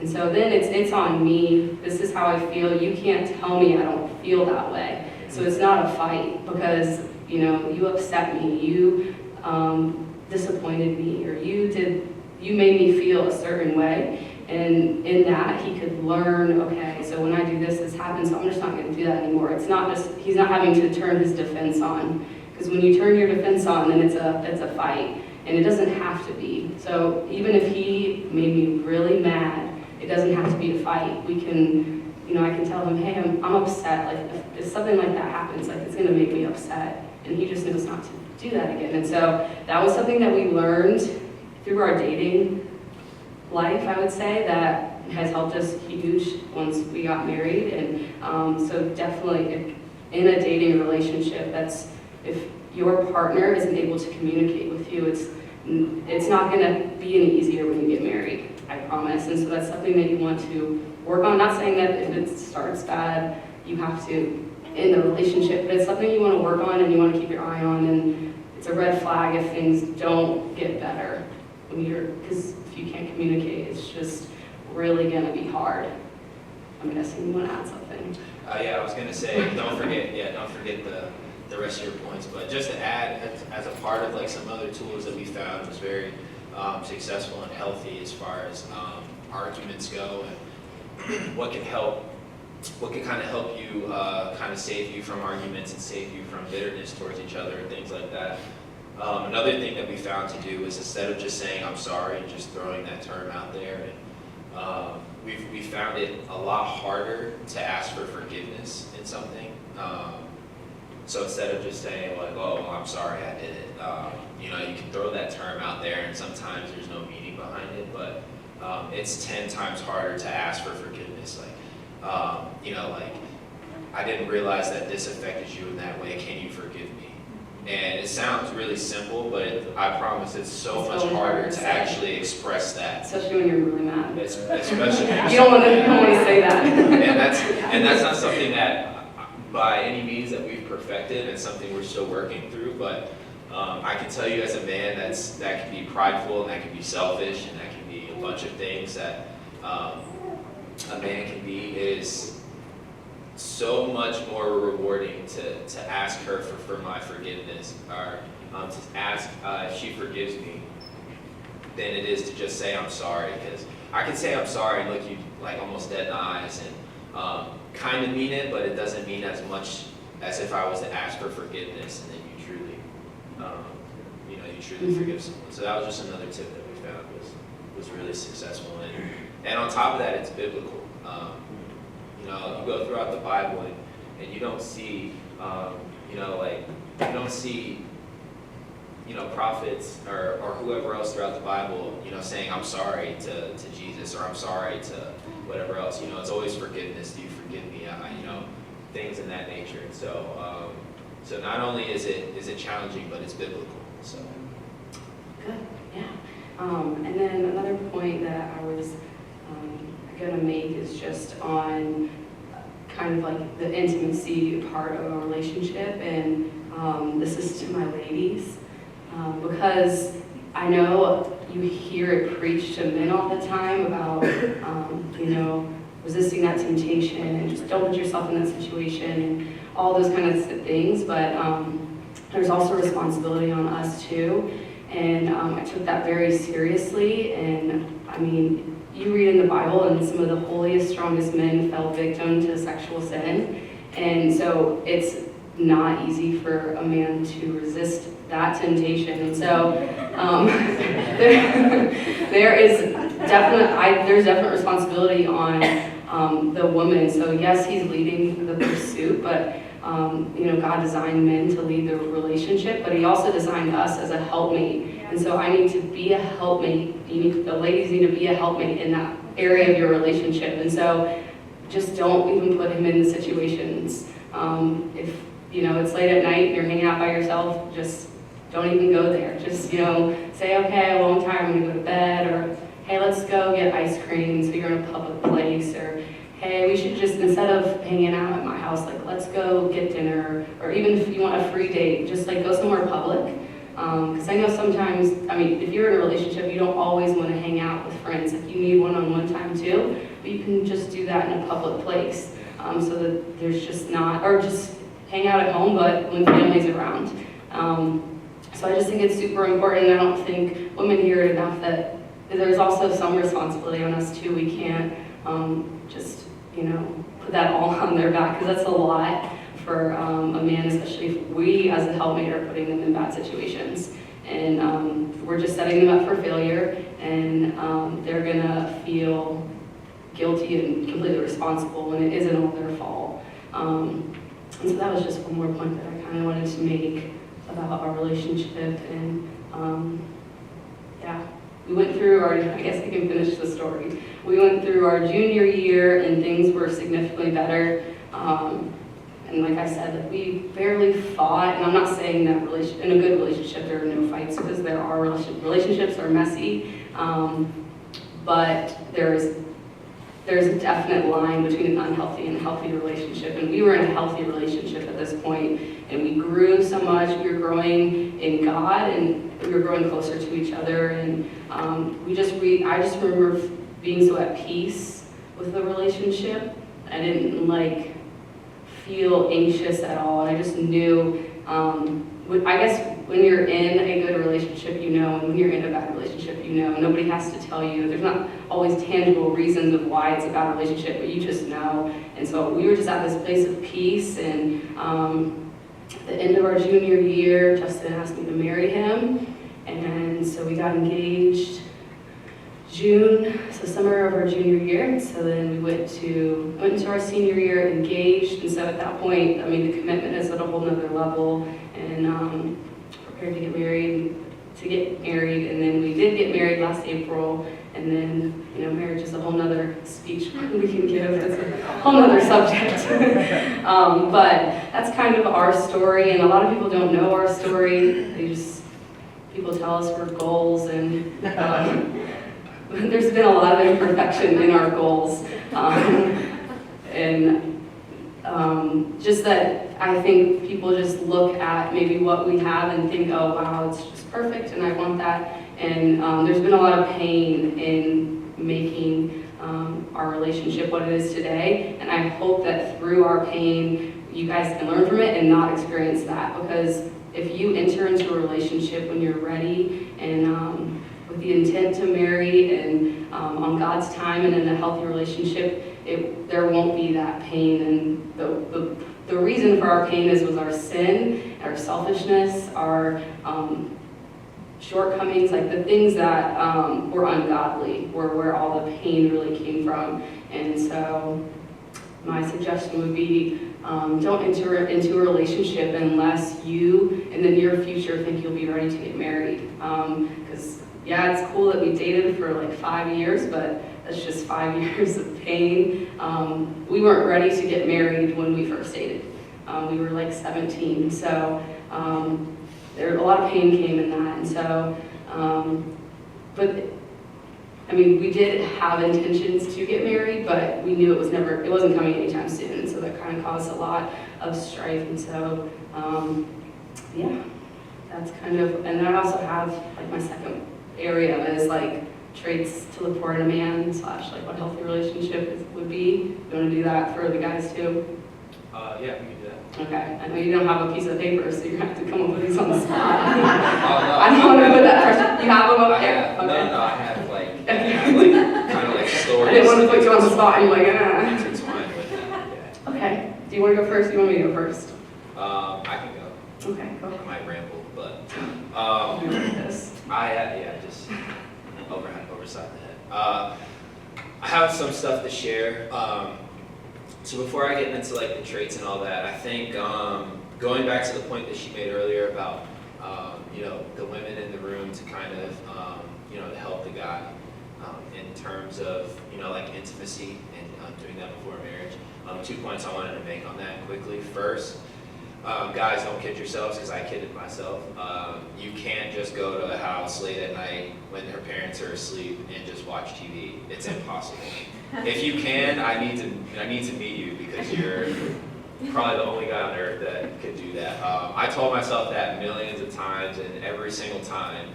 And so then it's on me. This is how I feel. You can't tell me I don't feel that way. So it's not a fight because, you upset me, you disappointed me, or you made me feel a certain way. And in that, he could learn, okay, so when I do this, this happens, so I'm just not going to do that anymore. It's not just, he's not having to turn his defense on. Because when you turn your defense on, then it's a fight. And it doesn't have to be. So even if he made me really mad, it doesn't have to be a fight. We can, I can tell him, hey, I'm upset. Like, if something like that happens, like, it's going to make me upset. And he just knows not to do that again. And so that was something that we learned through our dating life, I would say, that has helped us huge once we got married. And so definitely in a dating relationship, that's, if your partner isn't able to communicate with you, it's not going to be any easier when you get married, I promise. And so that's something that you want to work on. Not saying that if it starts bad, you have to end the relationship, but it's something you want to work on and you want to keep your eye on. And it's a red flag if things don't get better because if you can't communicate, it's just really going to be hard. I'm guessing you want to add something. Yeah, I was going to say, don't forget the rest of your points, but just to add, as a part of like some other tools that we found was very successful and healthy as far as arguments go, and what can kind of help you kind of save you from arguments and save you from bitterness towards each other and things like that. Another thing that we found to do is instead of just saying I'm sorry and just throwing that term out there, and we found it a lot harder to ask for forgiveness in something. So instead of just saying like, oh, well, I'm sorry, I did it, you know, you can throw that term out there, and sometimes there's no meaning behind it, but it's 10 times harder to ask for forgiveness. Like, you know, like, I didn't realize that this affected you in that way. Can you forgive me? And it sounds really simple, but I promise it's so much harder to actually express that. Especially when you're really mad. Especially when You don't want to say that. and that's not something that by any means that we've perfected, and something we're still working through, but I can tell you as a man that can be prideful, and that can be selfish, and that can be a bunch of things that a man can be. It is so much more rewarding to ask her for my forgiveness, or to ask if she forgives me, than it is to just say I'm sorry. Because I can say I'm sorry and look you like almost dead in the eyes and kind of mean it, but it doesn't mean as much as if I was to ask for forgiveness and then you truly forgive someone. So that was just another tip that we found was really successful. And on top of that, it's biblical. You know, you go throughout the Bible and you don't see, you don't see, prophets or whoever else throughout the Bible, saying, I'm sorry to Jesus, or I'm sorry to whatever else. It's always forgiveness. Do you forgive me? Things in that nature. And so, so not only is it challenging, but it's biblical. So. Good, yeah. And then another point that I was going to make is just on kind of like the intimacy part of a relationship, and this is to my ladies, because I know you hear it preached to men all the time about, resisting that temptation and just don't put yourself in that situation and all those kind of things, but there's also responsibility on us too, and I took that very seriously. And I mean, you read in the Bible and some of the holiest, strongest men fell victim to sexual sin, and so it's not easy for a man to resist that temptation. And so there's definite responsibility on the woman. So yes, he's leading the pursuit, but God designed men to lead the relationship, but he also designed us as a helpmate. And so I need to be a helpmate. The ladies need to be a helpmate in that area of your relationship. And so just don't even put him in the situations. If it's late at night and you're hanging out by yourself, just don't even go there. Just say, okay, well, I'm tired, I'm gonna go to bed, or hey, let's go get ice cream, so you're in a public place, or hey, we should just, instead of hanging out at my house, like let's go get dinner, or even if you want a free date, just like go somewhere public. Because I know sometimes, if you're in a relationship, you don't always want to hang out with friends. Like you need one-on-one time too, but you can just do that in a public place, so that there's just not, or just hang out at home, but when family's around. So I just think it's super important. I don't think women hear it enough that there's also some responsibility on us too. We can't just put that all on their back, because that's a lot for a man, especially if we as a helpmate are putting them in bad situations. And we're just setting them up for failure, and they're gonna feel guilty and completely responsible when it isn't all their fault. And so that was just one more point that I kind of wanted to make about our relationship. And we went through I guess I can finish the story. We went through our junior year and things were significantly better. And like I said, we barely fought, and I'm not saying that in a good relationship there are no fights, because there are relationships are messy, but there's a definite line between an unhealthy and healthy relationship, and we were in a healthy relationship at this point, and we grew so much. We were growing in God, and we were growing closer to each other, and I just remember being so at peace with the relationship. I didn't feel anxious at all, and I just knew, I guess when you're in a good relationship, and when you're in a bad relationship, nobody has to tell you. There's not always tangible reasons of why it's a bad relationship, but you just know. And so we were just at this place of peace, and the end of our junior year, Justin asked me to marry him, and so we got engaged June, so summer of our junior year. So then we went into our senior year engaged, and so at that point, I mean, the commitment is at a whole nother level, and prepared to get married, and then we did get married last April, and then, you know, marriage is a whole nother speech we can give. It's a whole nother subject. But that's kind of our story, and a lot of people don't know our story. People tell us we're goals, and there's been a lot of imperfection in our goals. Just that I think people just look at maybe what we have and think, oh wow, it's just perfect and I want that. And there's been a lot of pain in making our relationship what it is today. And I hope that through our pain, you guys can learn from it and not experience that. Because if you enter into a relationship when you're ready and with the intent to marry and on God's time and in a healthy relationship, there won't be that pain. And the reason for our pain was our sin, our selfishness, our shortcomings, like the things that were ungodly, were where all the pain really came from. And so my suggestion would be don't enter into a relationship unless you in the near future think you'll be ready to get married. Because yeah, it's cool that we dated for like 5 years, but that's just 5 years of pain. We weren't ready to get married when we first dated. We were like 17, so a lot of pain came in that. And so, but I mean, we did have intentions to get married, but we knew it wasn't coming anytime soon. So that kind of caused a lot of strife. And so, yeah, that's kind of. And then I also have like my second area is like traits to look for in a man / like what healthy relationship would be. You want to do that for the guys too? Yeah, we can do that. Okay, I know you don't have a piece of paper, so you have to come up with these on the spot. No, I don't want to put that pressure. You have them up I there? have, Okay. no, I have kind of like stories. I didn't want to put you on the spot and you're like, ah. Intertwined with it, yeah. Okay, do you want to go first? Do you want me to go first? I can go. Okay, go. I might ramble, but Do this. just overside the head. I have some stuff to share. So before I get into like the traits and all that, I think going back to the point that she made earlier about the women in the room to kind of to help the guy in terms of like intimacy and doing that before marriage. 2 points I wanted to make on that quickly. First, guys, don't kid yourselves, because I kidded myself. You can't just go to a house late at night when her parents are asleep and just watch TV. It's impossible. If you can, I need to meet you, because you're probably the only guy on earth that could do that. I told myself that millions of times, and every single time,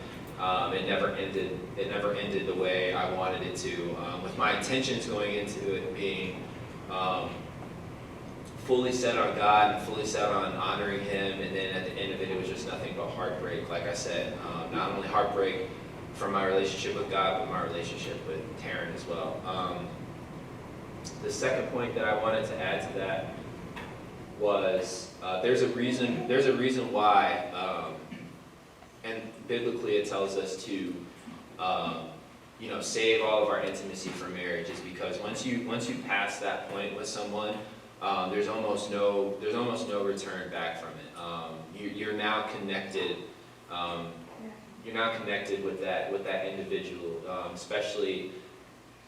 it never ended the way I wanted it to. With my intentions going into it being fully set on God and fully set on honoring Him, and then at the end of it, it was just nothing but heartbreak. Like I said, not only heartbreak from my relationship with God, but my relationship with Taryn as well. The second point that I wanted to add to that was there's a reason why, and biblically it tells us to save all of our intimacy for marriage, is because once you pass that point with someone, there's almost no return back from it. You're now connected. You're now connected with that individual, especially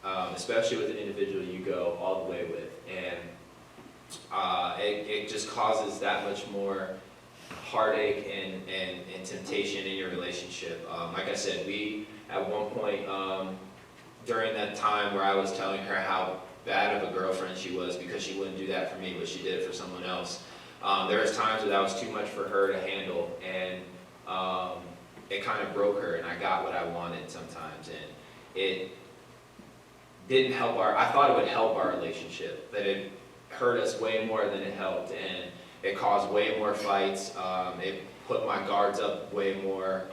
with an individual you go all the way with, and it just causes that much more heartache and temptation in your relationship. Like I said, we at one point during that time where I was telling her how bad of a girlfriend she was because she wouldn't do that for me, but she did it for someone else. There was times where that was too much for her to handle, and it kind of broke her, and I got what I wanted sometimes, and it didn't help I thought it would help our relationship, but it hurt us way more than it helped, and it caused way more fights. It put my guards up way more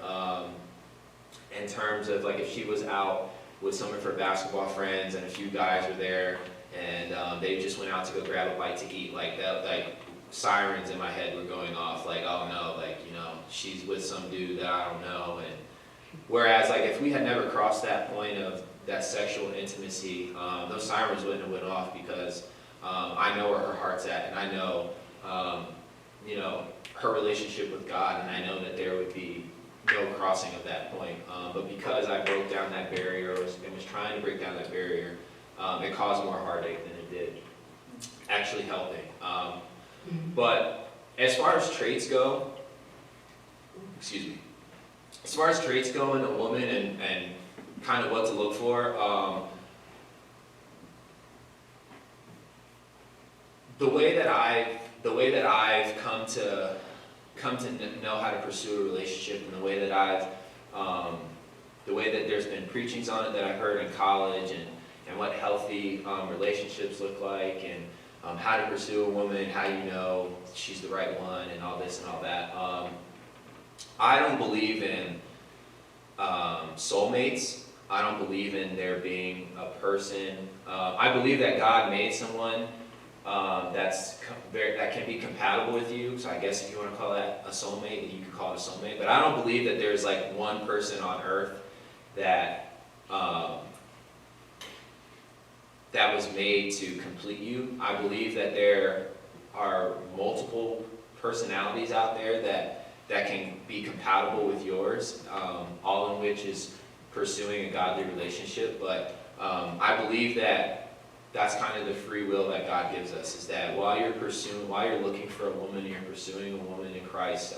in terms of, like, if she was out with some of her basketball friends and a few guys were there, and they just went out to go grab a bite to eat, like that, like sirens in my head were going off, like, oh no, like, you know, she's with some dude that I don't know. And whereas, like, if we had never crossed that point of that sexual intimacy, those sirens wouldn't have went off, because I know where her heart's at, and I know, you know, her relationship with God, and I know that there would be no crossing of that point. But because I broke down that barrier, and was trying to break down that barrier, it caused more heartache than it did actually helping. But as far as traits go, excuse me, as far as traits go in a woman and kind of what to look for, the way that I've come to know how to pursue a relationship, and the way that there's been preachings on it that I heard in college, and what healthy relationships look like, and how to pursue a woman, how you know she's the right one, and all this and all that. I don't believe in soulmates. I don't believe in there being a person. I believe that God made someone that can be compatible with you. So I guess if you want to call that a soulmate, you can call it a soulmate. But I don't believe that there's like one person on earth that that was made to complete you. I believe that there are multiple personalities out there that can be compatible with yours, all in which is pursuing a godly relationship. But I believe that that's kind of the free will that God gives us, is that while you're looking for a woman, you're pursuing a woman in Christ,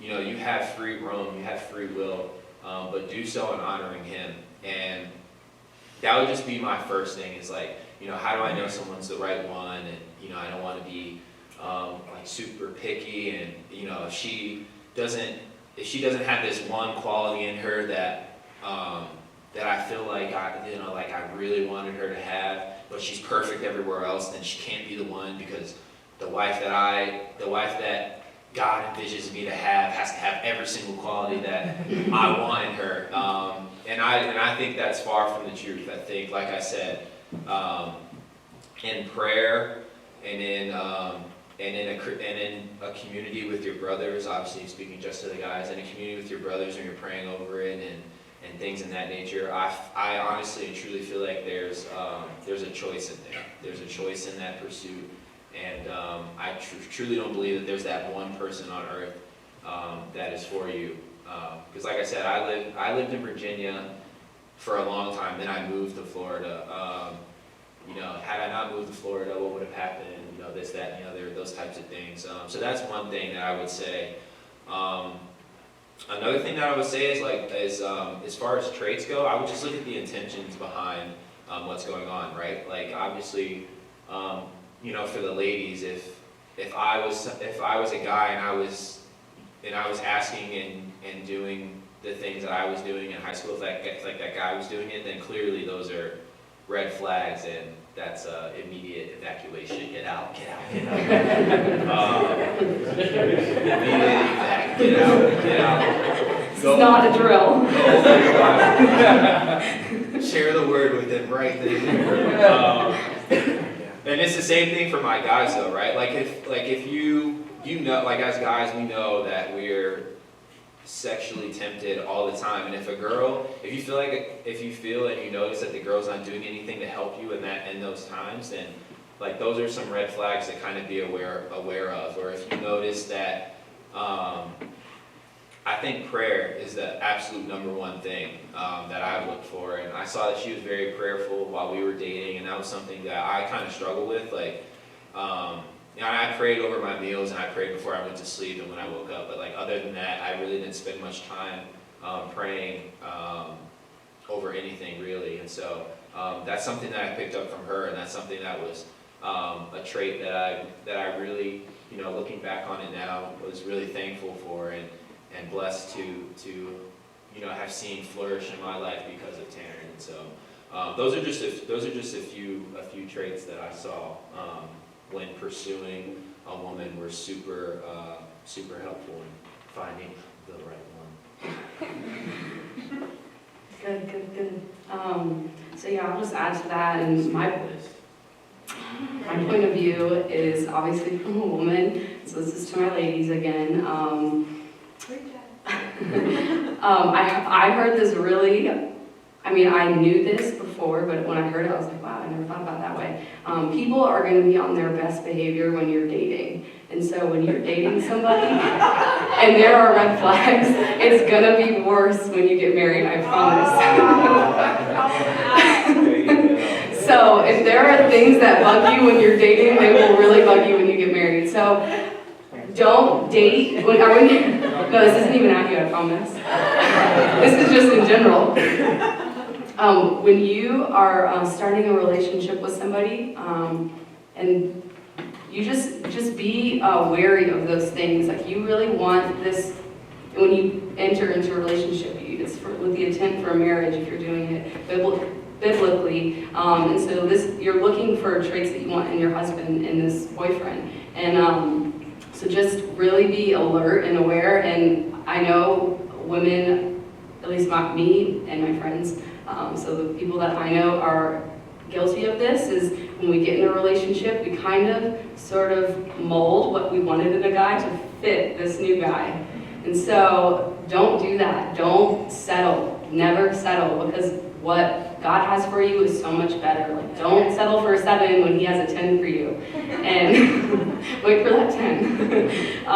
you know, you have free roam, you have free will, but do so in honoring Him. And that would just be my first thing, is like, you know, how do I know someone's the right one? And, you know, I don't want to be like super picky, and, you know, if she doesn't have this one quality in her that I feel like I really wanted her to have, but she's perfect everywhere else, then she can't be the one, because the wife that God envisions me to have has to have every single quality that I want in her. And I think that's far from the truth. I think, like I said, in prayer and in a community with your brothers, obviously speaking just to the guys, in a community with your brothers when you're praying over it and things in that nature, I honestly and truly feel like there's a choice in there. There's a choice in that pursuit, and I truly don't believe that there's that one person on earth that is for you. Because like I said, I lived in Virginia for a long time, then I moved to Florida. You know, had I not moved to Florida, what would have happened? You know, this, that, and the other, those types of things. So that's one thing that I would say. Another thing that I would say is as far as traits go, I would just look at the intentions behind what's going on, right? Like, obviously, you know, for the ladies, if I was a guy and I was asking and doing the things that I was doing in high school, if that guy was doing it, then clearly those are red flags, and that's immediate evacuation. Get out. Immediate evac. Get out. It's not a drill. Share the word with him right there. And it's the same thing for my guys, though, right? Like if you know, like as guys, we know that we're sexually tempted all the time, and if you feel and you notice that the girl's not doing anything to help you in those times, then like those are some red flags to kind of be aware of. Or if you notice that, I think prayer is the absolute number one thing that I look for, and I saw that she was very prayerful while we were dating, and that was something that I kind of struggle with. Like, you know, I prayed over my meals, and I prayed before I went to sleep and when I woke up. But like other than that, I really didn't spend much time praying over anything really. And so that's something that I picked up from her, and that's something that was a trait that I really, you know, looking back on it now, was really thankful for and blessed to you know, have seen flourish in my life because of Taryn. And so those are just a few traits that I saw when pursuing a woman were super helpful in finding the right one. Good. So yeah, I'll just add to that, and my point of view to is obviously from a woman, so this is to my ladies again. I heard this really, I mean, I knew this before, but when I heard it, I was like, wow, I never thought about it that way. People are going to be on their best behavior when you're dating. And so when you're dating somebody and there are red flags, it's going to be worse when you get married, I promise. There you go. So if there are things that bug you when you're dating, they will really bug you when you get married. So don't date when no, this isn't even at you, I promise. This is just in general. When you are starting a relationship with somebody, and you just be wary of those things. Like you really want this, when you enter into a relationship, it's with the intent for a marriage if you're doing it biblically. And so you're looking for traits that you want in your husband and this boyfriend. And so just really be alert and aware. And I know women, at least me and my friends, so the people that I know are guilty of this, is when we get in a relationship, we kind of sort of mold what we wanted in a guy to fit this new guy. And so don't do that. Don't settle. Never settle, because what God has for you is so much better. Like, don't settle for a 7 when he has a 10 for you. And wait for that 10.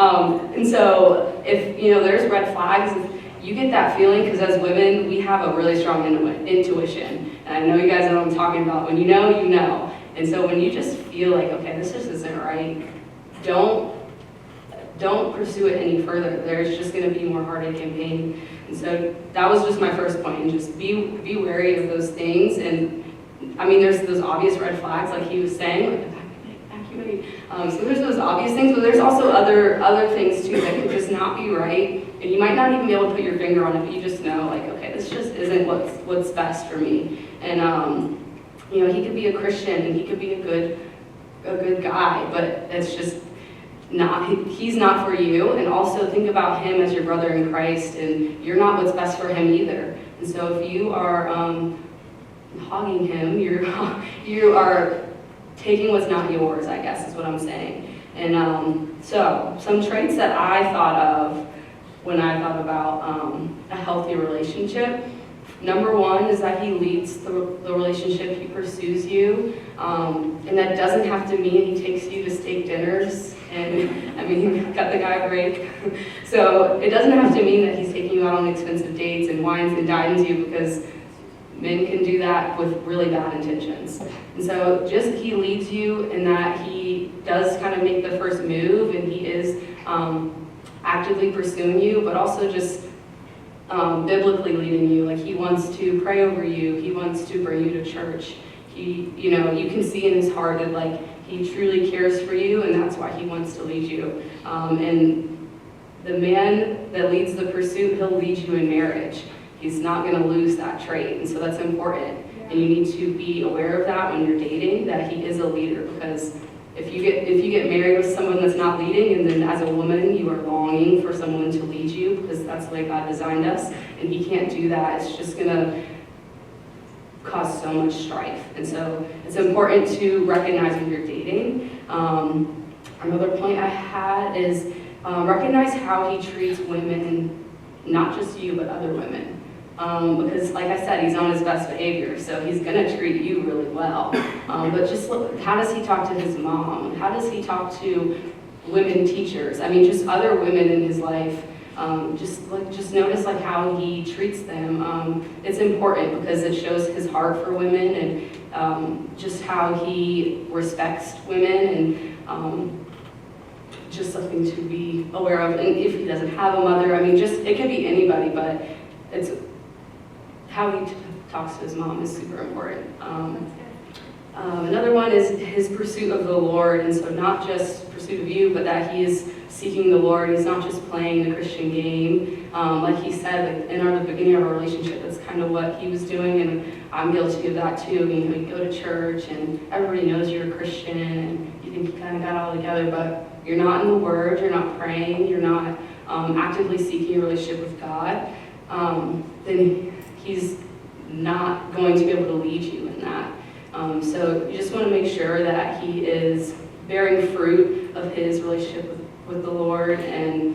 And so if there's red flags, if you get that feeling, because as women, we have a really strong intuition. And I know you guys know what I'm talking about. When you know, you know. And so when you just feel like, okay, this just isn't right, don't pursue it any further. There's just going to be more heartache and pain. And so that was just my first point. And just be wary of those things. And I mean, there's those obvious red flags, like he was saying, like evacuate. So there's those obvious things, but there's also other things too that could just not be right. And you might not even be able to put your finger on it, but you just know, like, okay, this just isn't what's best for me. And he could be a Christian and he could be a good guy, but it's just he's not for you. And also think about him as your brother in Christ, and you're not what's best for him either. And so if you are hogging him, you are taking what's not yours, I guess is what I'm saying. And so some traits that I thought of when I thought about a healthy relationship. Number 1 is that he leads the relationship, he pursues you, and that doesn't have to mean he takes you to steak dinners, and I mean, cut the guy a break. So it doesn't have to mean that he's taking you out on expensive dates and wines and dines you, because men can do that with really bad intentions. And so just he leads you in that he does kind of make the first move, and he is actively pursuing you, but also just biblically leading you. Like he wants to pray over you, he wants to bring you to church. You can see in his heart that like he truly cares for you, and that's why he wants to lead you. And the man that leads the pursuit, he'll lead you in marriage. He's not going to lose that trait, and so that's important. And you need to be aware of that when you're dating, that he is a leader, because if you get married with someone that's not leading, and then as a woman you are longing for someone to lead you, because that's the way God designed us, and he can't do that, it's just going to cause so much strife. And so it's important to recognize when you're dating. Another point I had is recognize how he treats women, not just you, but other women. Because like I said, he's on his best behavior, so he's going to treat you really well. But just look, how does he talk to his mom? How does he talk to women teachers? I mean, just other women in his life. Just notice like how he treats them. It's important because it shows his heart for women, and just how he respects women, and just something to be aware of. And if he doesn't have a mother, I mean, it could be anybody, but it's how he talks to his mom is super important. Another one is his pursuit of the Lord, and so not just pursuit of you, but that he is seeking the Lord. He's not just playing the Christian game. Like he said, like in the beginning of our relationship, that's kind of what he was doing, and I'm guilty of that too. You go to church, and everybody knows you're a Christian, and you think you kind of got it all together, but you're not in the Word, you're not praying, you're not actively seeking a relationship with God. Then he's not going to be able to lead you in that. So you just want to make sure that he is bearing fruit of his relationship with the Lord and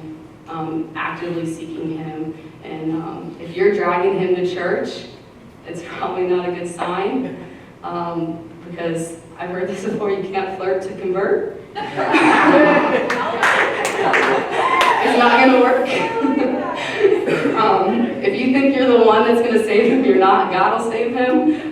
actively seeking him. And if you're dragging him to church, it's probably not a good sign, because I've heard this before, you can't flirt to convert. It's not going to work. If you think you're the one that's going to save him, you're not. God will save him.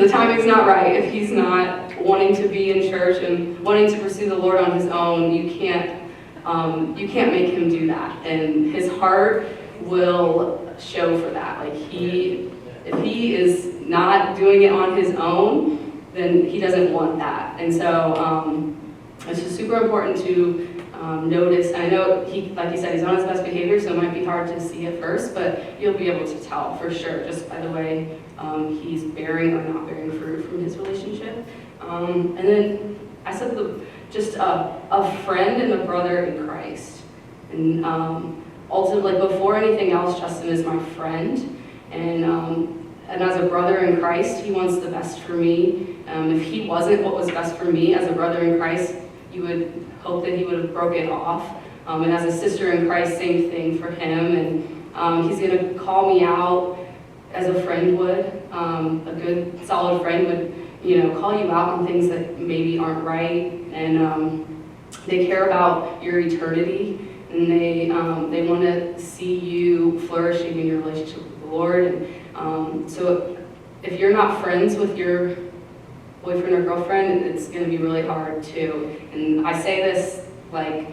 The timing's not right. If he's not wanting to be in church and wanting to pursue the Lord on his own, you can't make him do that. And his heart will show for that. Like if he is not doing it on his own, then he doesn't want that. And so it's just super important to notice. I know like he said, he's on his best behavior, so it might be hard to see at first, but you'll be able to tell for sure just by the way he's bearing or not bearing fruit from his relationship. And then I said just a friend and a brother in Christ. And ultimately, like before anything else, Justin is my friend, and as a brother in Christ, he wants the best for me. If he wasn't what was best for me as a brother in Christ, you would hope that he would have broke it off. And as a sister in Christ, same thing for him. And he's going to call me out as a friend would. A good, solid friend would, call you out on things that maybe aren't right. And they care about your eternity, and they want to see you flourishing in your relationship with the Lord. And so if you're not friends with your boyfriend or girlfriend, it's going to be really hard too. And I say this, like,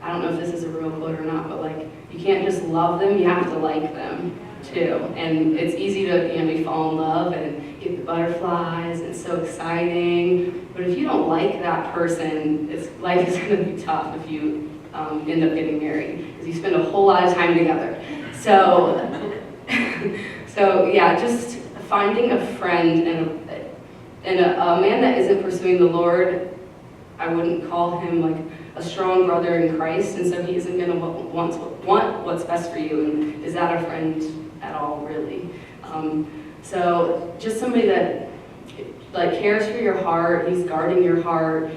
I don't know if this is a real quote or not, but like, you can't just love them, you have to like them too. And it's easy to, we fall in love and get the butterflies, and it's so exciting. But if you don't like that person, life is going to be tough if you end up getting married, because you spend a whole lot of time together. So, yeah, just finding a friend and a man that isn't pursuing the Lord, I wouldn't call him like a strong brother in Christ, and so he isn't going to want what's best for you. And is that a friend at all, really? So just somebody that like cares for your heart, he's guarding your heart,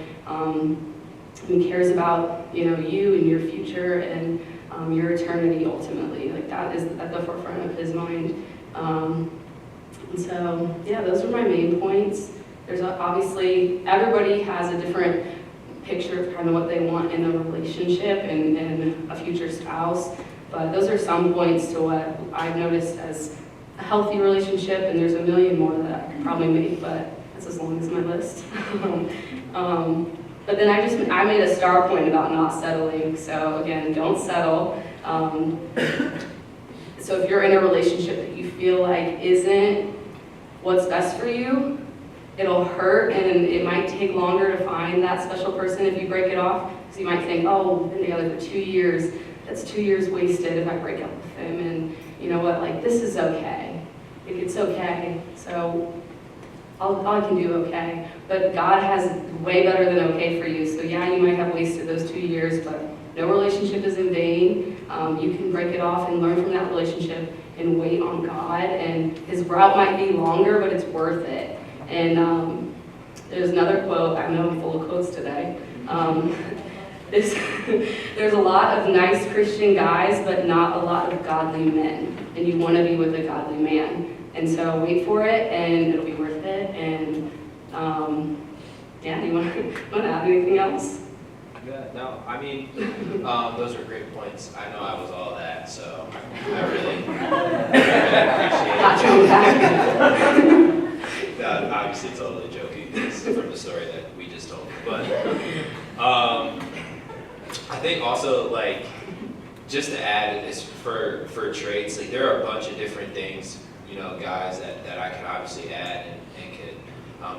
he cares about you and your future and your eternity ultimately. Like that is at the forefront of his mind. And so, yeah, those are my main points. There's obviously, everybody has a different picture of kind of what they want in a relationship and a future spouse, but those are some points to what I've noticed as a healthy relationship, and there's a million more that I could probably make, but that's as long as my list. But then I made a star point about not settling, so again, don't settle. So if you're in a relationship that you feel like isn't what's best for you, it'll hurt, and it might take longer to find that special person if you break it off. So you might think, oh, we've been together for 2 years. That's 2 years wasted if I break up with him. And you know what? Like, this is okay. Like, it's okay. So I can do okay. But God has way better than okay for you. So yeah, you might have wasted those 2 years, but no relationship is in vain. You can break it off and learn from that relationship and wait on God. And his route might be longer, but it's worth it. And there's another quote. I know I'm full of quotes today. There's a lot of nice Christian guys, but not a lot of godly men. And you want to be with a godly man. And so wait for it, and it'll be worth it. And yeah, you want to add anything else? Yeah, no, I mean, those are great points. I know I was all that, so I really appreciate it. Got you back. Obviously, totally joking from the story that we just told. But I think also, like, just to add is for traits, like there are a bunch of different things, guys that I can obviously add and could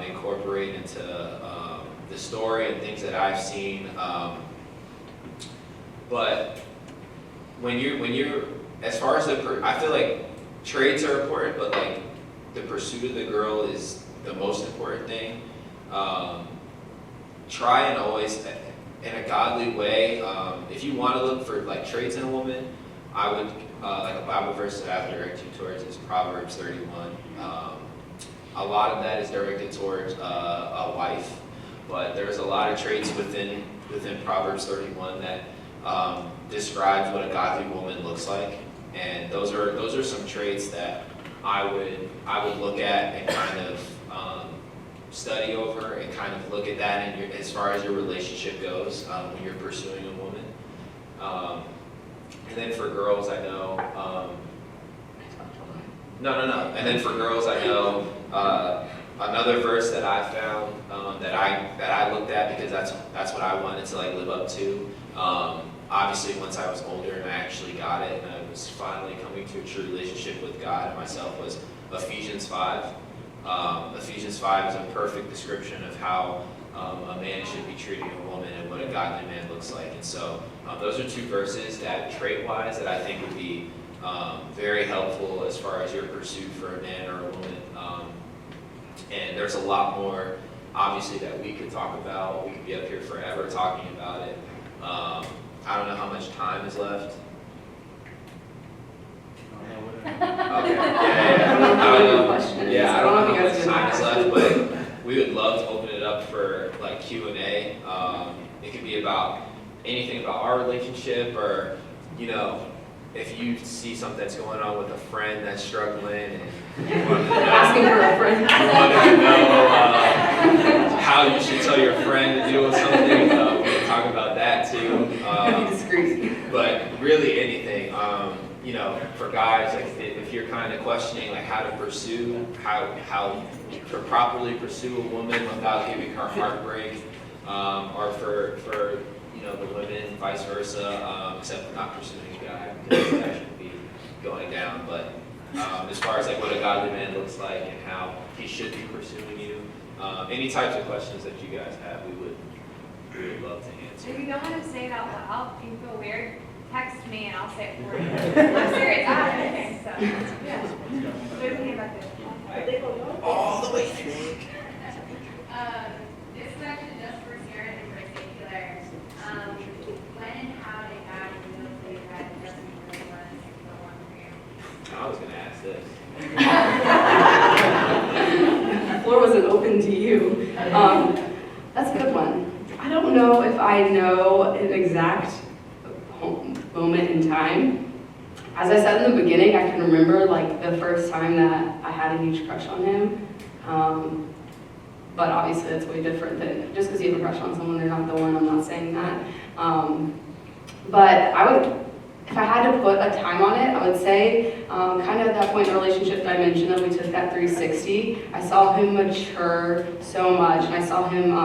incorporate into the story and things that I've seen. But when you're as far as I feel like traits are important, but like the pursuit of the girl is the most important thing. Try and always, in a godly way, if you want to look for like traits in a woman, I would like a Bible verse that I would direct you towards is Proverbs 31. A lot of that is directed towards a wife. but there's a lot of traits within Proverbs 31 that describes what a godly woman looks like, and those are some traits that I would look at and kind of study over and kind of look at that in as far as your relationship goes when you're pursuing a woman. And then for girls, I know. No. And then for girls, I know another verse that I found that I looked at because that's what I wanted to like live up to. Obviously, once I was older and I actually got it, and I was finally coming to a true relationship with God and myself, was Ephesians 5. Ephesians 5 is a perfect description of how a man should be treating a woman and what a godly man looks like. And so those are two verses that trait-wise that I think would be very helpful as far as your pursuit for a man or a woman. And there's a lot more, obviously, that we could talk about. We could be up here forever talking about it. I don't know how much time is left. Okay. Yeah. I don't know how much time is left, but we would love to open it up for like Q&A. It could be about anything about our relationship, or if you see something that's going on with a friend that's struggling and you want to know, Asking for a friend. you want to know how you should tell your friend to deal with something, we can talk about that too. Be discreet. But really anything, for guys, like if you're kind of questioning like how to pursue, how to properly pursue a woman without giving her heartbreak, or for the women, vice versa, except for not pursuing a guy, because that shouldn't be going down. But as far as like what a godly man looks like and how he should be pursuing you, any types of questions that you guys have, we would love to answer. If you don't want to say it out loud, if you feel weird, text me and I'll say it for you. I'm serious. Okay, so yeah. There's me back there. All the way through. This question just for Sarah in particular. When and how did God reveal to you that it doesn't really want the one for you? I was going to ask this. The floor wasn't open to you. That's a good one. I don't know if I know an exact moment in time. As I said in the beginning, I can remember like the first time that I had a huge crush on him. But obviously that's way different than just because you have a crush on someone, they're not the one. I'm not saying that. But if I had to put a time on it, I would say kind of at that point in the relationship that I mentioned that we took that 360, I saw him mature so much, and I saw him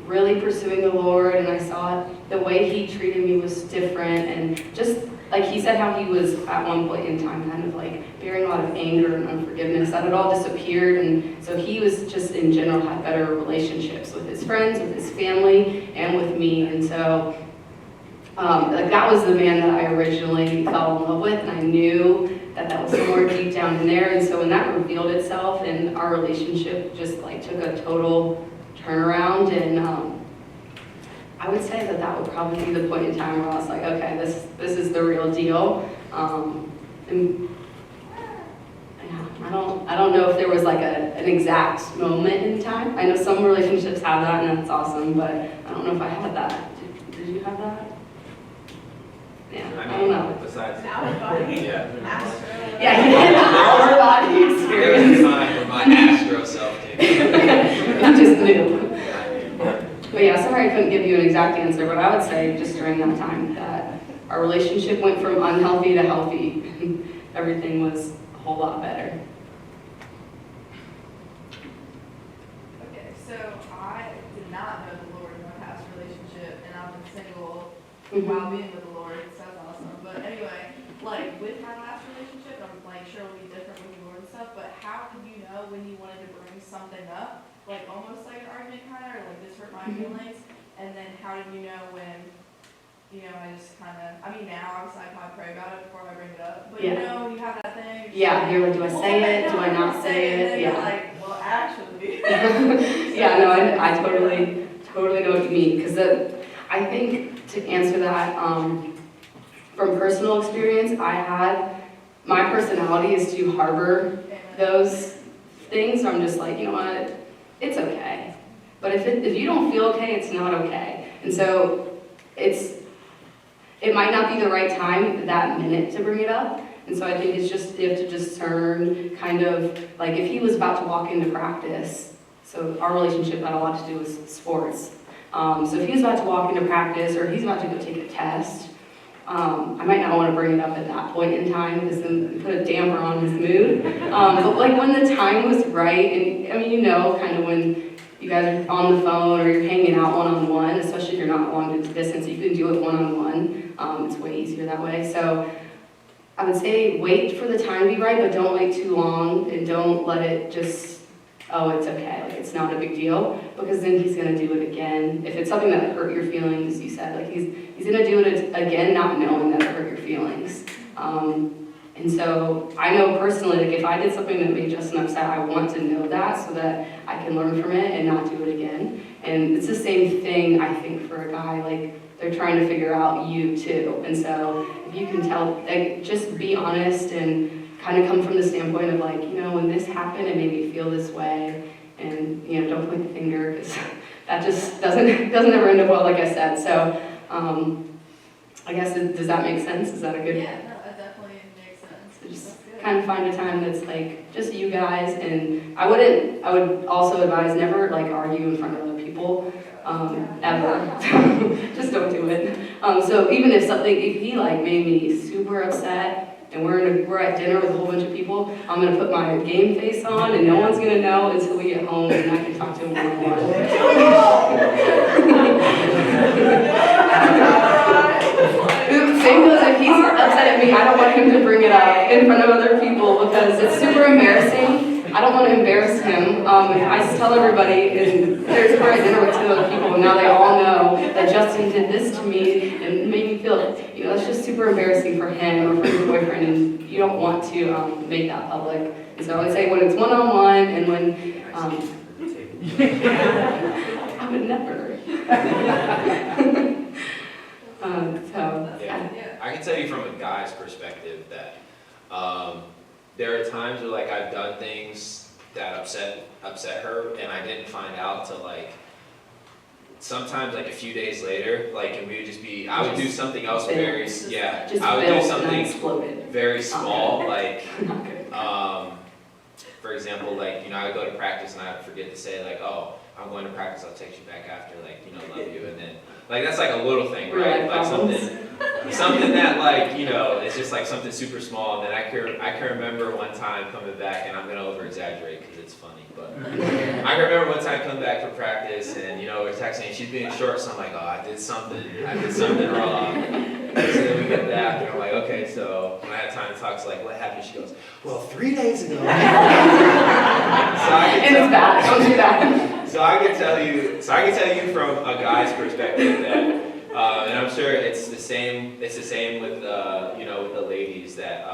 really pursuing the Lord, and I saw the way he treated me was different, and just like he said how he was at one point in time kind of like bearing a lot of anger and unforgiveness, that had all disappeared, and so he was just in general had better relationships with his friends, with his family, and with me, and so like that was the man that I originally fell in love with, and I knew that was somewhere deep down in there, and so when that revealed itself, and our relationship just like took a total turnaround, and I would say that would probably be the point in time where I was like, okay, this is the real deal. And yeah, I don't know if there was like an exact moment in time. I know some relationships have that, and that's awesome, but I don't know if I had that. Did you have that? Yeah, I don't know. Besides, Our body. yeah. Astro. Yeah, he had the hour body There was a experience. time where my Astro self came. I just knew. But yeah, sorry I couldn't give you an exact answer, but I would say just during that time that our relationship went from unhealthy to healthy. Everything was a whole lot better. Okay, so I did not know the Lord in my past relationship, and I've been single while being with the Lord, so that's awesome. But anyway, like with my last relationship, I'm like sure it'll be different with the Lord and stuff, but how did you know when you wanted to bring something up? Like almost like an argument kind of, or like this hurt my feelings, and then how did you know when, I just kind of, now obviously I probably pray about it before I bring it up, but Yeah. you have that thing. Yeah, you're like, do I say it? Do I not say And it? then Yeah. you're like, well, actually. Yeah, no, I totally know what you mean, because I think to answer that, from personal experience, my personality is to harbor those things, so I'm just like, you know what, it's okay. But if you don't feel okay, it's not okay. And so it might not be the right time that minute to bring it up. And so I think it's just, you have to discern kind of, like if he was about to walk into practice, so our relationship had a lot to do with sports. So if he's about to walk into practice or he's about to go take a test, I might not want to bring it up at that point in time because then put a damper on his mood. But like when the time was right, and I mean, you know, kind of when you guys are on the phone or you're hanging out one-on-one, especially if you're not long distance, you can do it one-on-one. It's way easier that way. So I would say wait for the time to be right, but don't wait too long and don't let it just, oh, it's okay, like it's not a big deal, because then he's gonna do it again. If it's something that hurt your feelings, you said, like he's gonna do it again, not knowing that it hurt your feelings. And so I know personally, like if I did something that made Justin upset, I want to know that so that I can learn from it and not do it again. And it's the same thing, I think, for a guy, like they're trying to figure out you too. And so if you can tell, like just be honest and kind of come from the standpoint of like, you know, when this happened, it made me feel this way. And, you know, don't point the finger because that just doesn't ever end up well, like I said. So I guess, does that make sense? Is that a good? Yeah, no, that definitely makes sense. So just That's good. kind of find a time that's like just you guys, and I would also advise never like argue in front of other people, ever. Just don't do it. So even if he like made me super upset and we're at dinner with a whole bunch of people, I'm gonna put my game face on and no one's gonna know until we get home and I can talk to him Same goes if he's upset at me, I don't want him to bring it up in front of other people because it's super embarrassing. I don't want to embarrass him. If I just tell everybody, and we're at dinner with 2 other people, and now they all know that Justin did this to me and made me feel, you know, it's just super embarrassing for him or for his boyfriend, and you don't want to make that public. And so I would say when it's one-on-one and when, I would never. Yeah, I can tell you from a guy's perspective that there are times where like I've done things that upset her, and I didn't find out till like sometimes like a few days later. Like, and we would just be, I would do something else very, yeah, I would do something very small, like for example, like, you know, I would go to practice and I would forget to say like, oh, I'm going to practice, I'll text you back after, like, you know, love you, and then like that's like a little thing, right? Like something that like, you know, it's just like something super small. And then I can remember one time coming back, and I'm gonna over exaggerate because it's funny, but I can remember one time coming back from practice, and you know, we're texting, and she's being short, so I'm like, oh, I did something wrong. So then we get back, and I'm like, okay, so when I had time to talk, so like, what happened? She goes, well, 3 days ago. And it's bad, don't do that. So I can tell you from a guy's perspective that, and I'm sure it's the same with you know, with the ladies that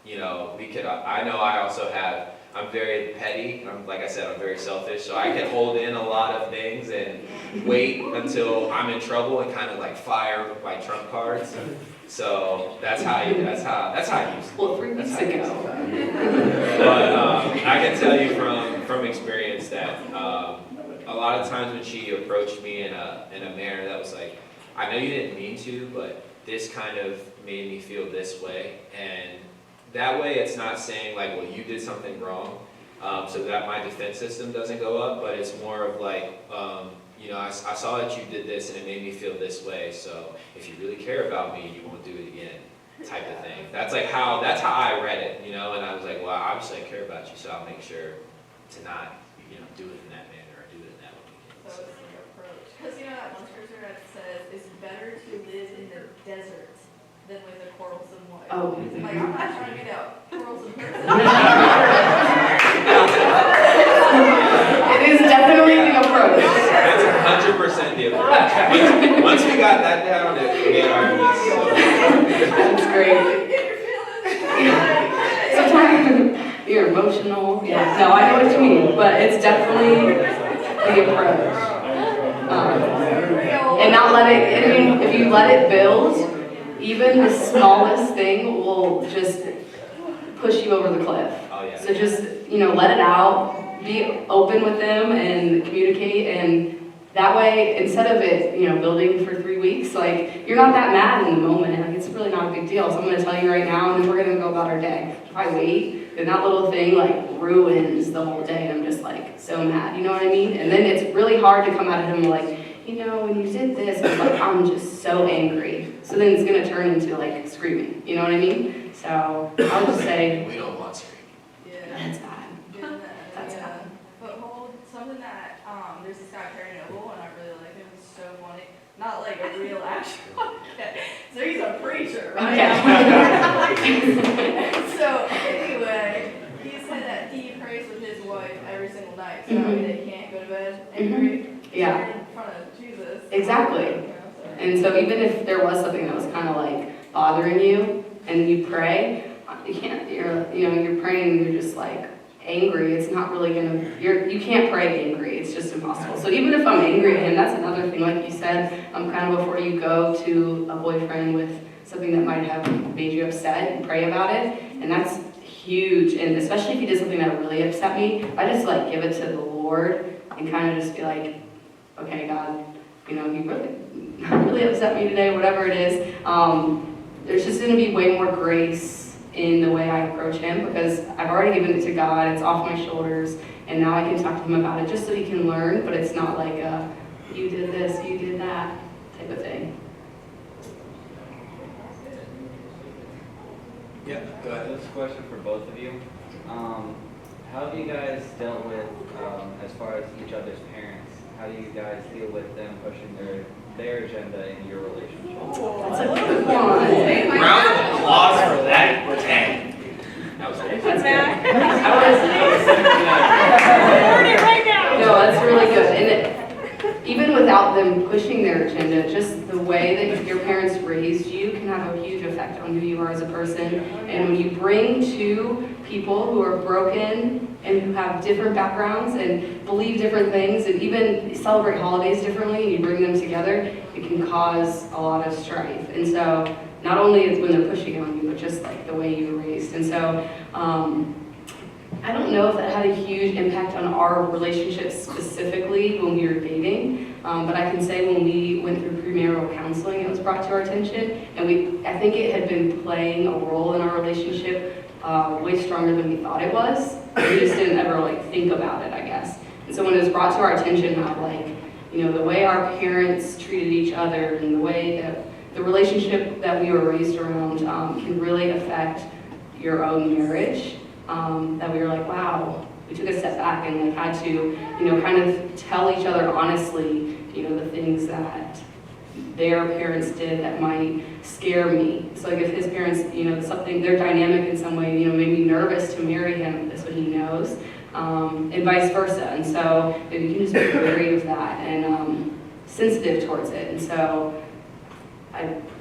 you know, I know I also have. I'm very petty. Like I said, I'm very selfish, so I can hold in a lot of things and wait until I'm in trouble and kind of like fire my trump cards. So that's how I use it. Well, 3 weeks ago. But I can tell you from experience that a lot of times when she approached me in a manner that was like, I know you didn't mean to, but this kind of made me feel this way, and that way it's not saying like, well, you did something wrong, so that my defense system doesn't go up, but it's more of like, you know, I saw that you did this and it made me feel this way, so if you really care about me, you won't do it again, type of thing. That's how I read it, you know, and I was like, well, obviously I care about you, so I'll make sure to not, you know, do it in that manner or do it in that way. So it's an approach. Because you know that one scripture that says it's better to live in the desert than with a quarrelsome wife. Oh. Like, I'm not trying to get out quarrelsome person. It is definitely the approach. That's 100% the approach. Once we got that down, we had arguments. So. That's great. Get your feelings. Sometimes you're emotional. Yeah. No, I know what you mean, but it's definitely the approach. And not let it, I mean, if you let it build, even the smallest thing will just push you over the cliff. Oh, yeah. So just, you know, let it out, be open with them and communicate, and that way, instead of it, building for 3 weeks, like, you're not that mad in the moment, like, it's really not a big deal, so I'm gonna tell you right now, and then we're gonna go about our day. If I wait, then that little thing, like, ruins the whole day, and I'm just, like, so mad, you know what I mean? And then it's really hard to come out of him, like, when you did this, it's like, I'm just so angry. So then it's gonna turn into, like, screaming, you know what I mean? So, I would just say, We don't want screaming. Yeah. that's bad. That's Yeah. bad. But hold, something that, there's this guy, Perry Noble, and I really like him, he's so funny. Not like a real actual, so he's a preacher, right? So, anyway, he said that he prays with his wife every single night, so they can't go to bed angry. Yeah. In front of Jesus. Exactly. So. And so even if there was something that was kind of like bothering you and you pray, you can't, you're praying and you're just like angry. It's not really you can't pray angry. It's just impossible. So even if I'm angry at him, that's another thing, like you said, kind of before you go to a boyfriend with something that might have made you upset and pray about it. And that's huge. And especially if he did something that really upset me, I just like give it to the Lord and kind of just be like, okay, God, you really upset me today, whatever it is. There's just going to be way more grace in the way I approach him because I've already given it to God. It's off my shoulders, and now I can talk to him about it just so he can learn, but it's not like you did this, you did that type of thing. Yeah, go ahead. This is a question for both of you. How have you guys dealt with, as far as each other's parents, how do you guys deal with them pushing their agenda in your relationship? That's a good one. Round of applause for that. 10. That was great. That's good. No, that's really good. And even without them pushing their agenda, just the way that your parents raised you can have a huge effect on who you are as a person. And when you bring two people who are broken and who have different backgrounds and believe different things and even celebrate holidays differently, and you bring them together, it can cause a lot of strife. And so not only is when they're pushing on you, but just like the way you were raised. And so I don't know if that had a huge impact on our relationship specifically when we were dating, but I can say when we went through premarital counseling, it was brought to our attention, and I think it had been playing a role in our relationship way stronger than we thought it was. We just didn't ever think about it, I guess. And so when it was brought to our attention how the way our parents treated each other and the way that the relationship that we were raised around can really affect your own marriage. That we were like, wow, we took a step back and had to, kind of tell each other honestly, the things that their parents did that might scare me. So if his parents, they're dynamic in some way, made me nervous to marry him, that's what he knows, and vice versa. And so you can just be wary of that and sensitive towards it. And so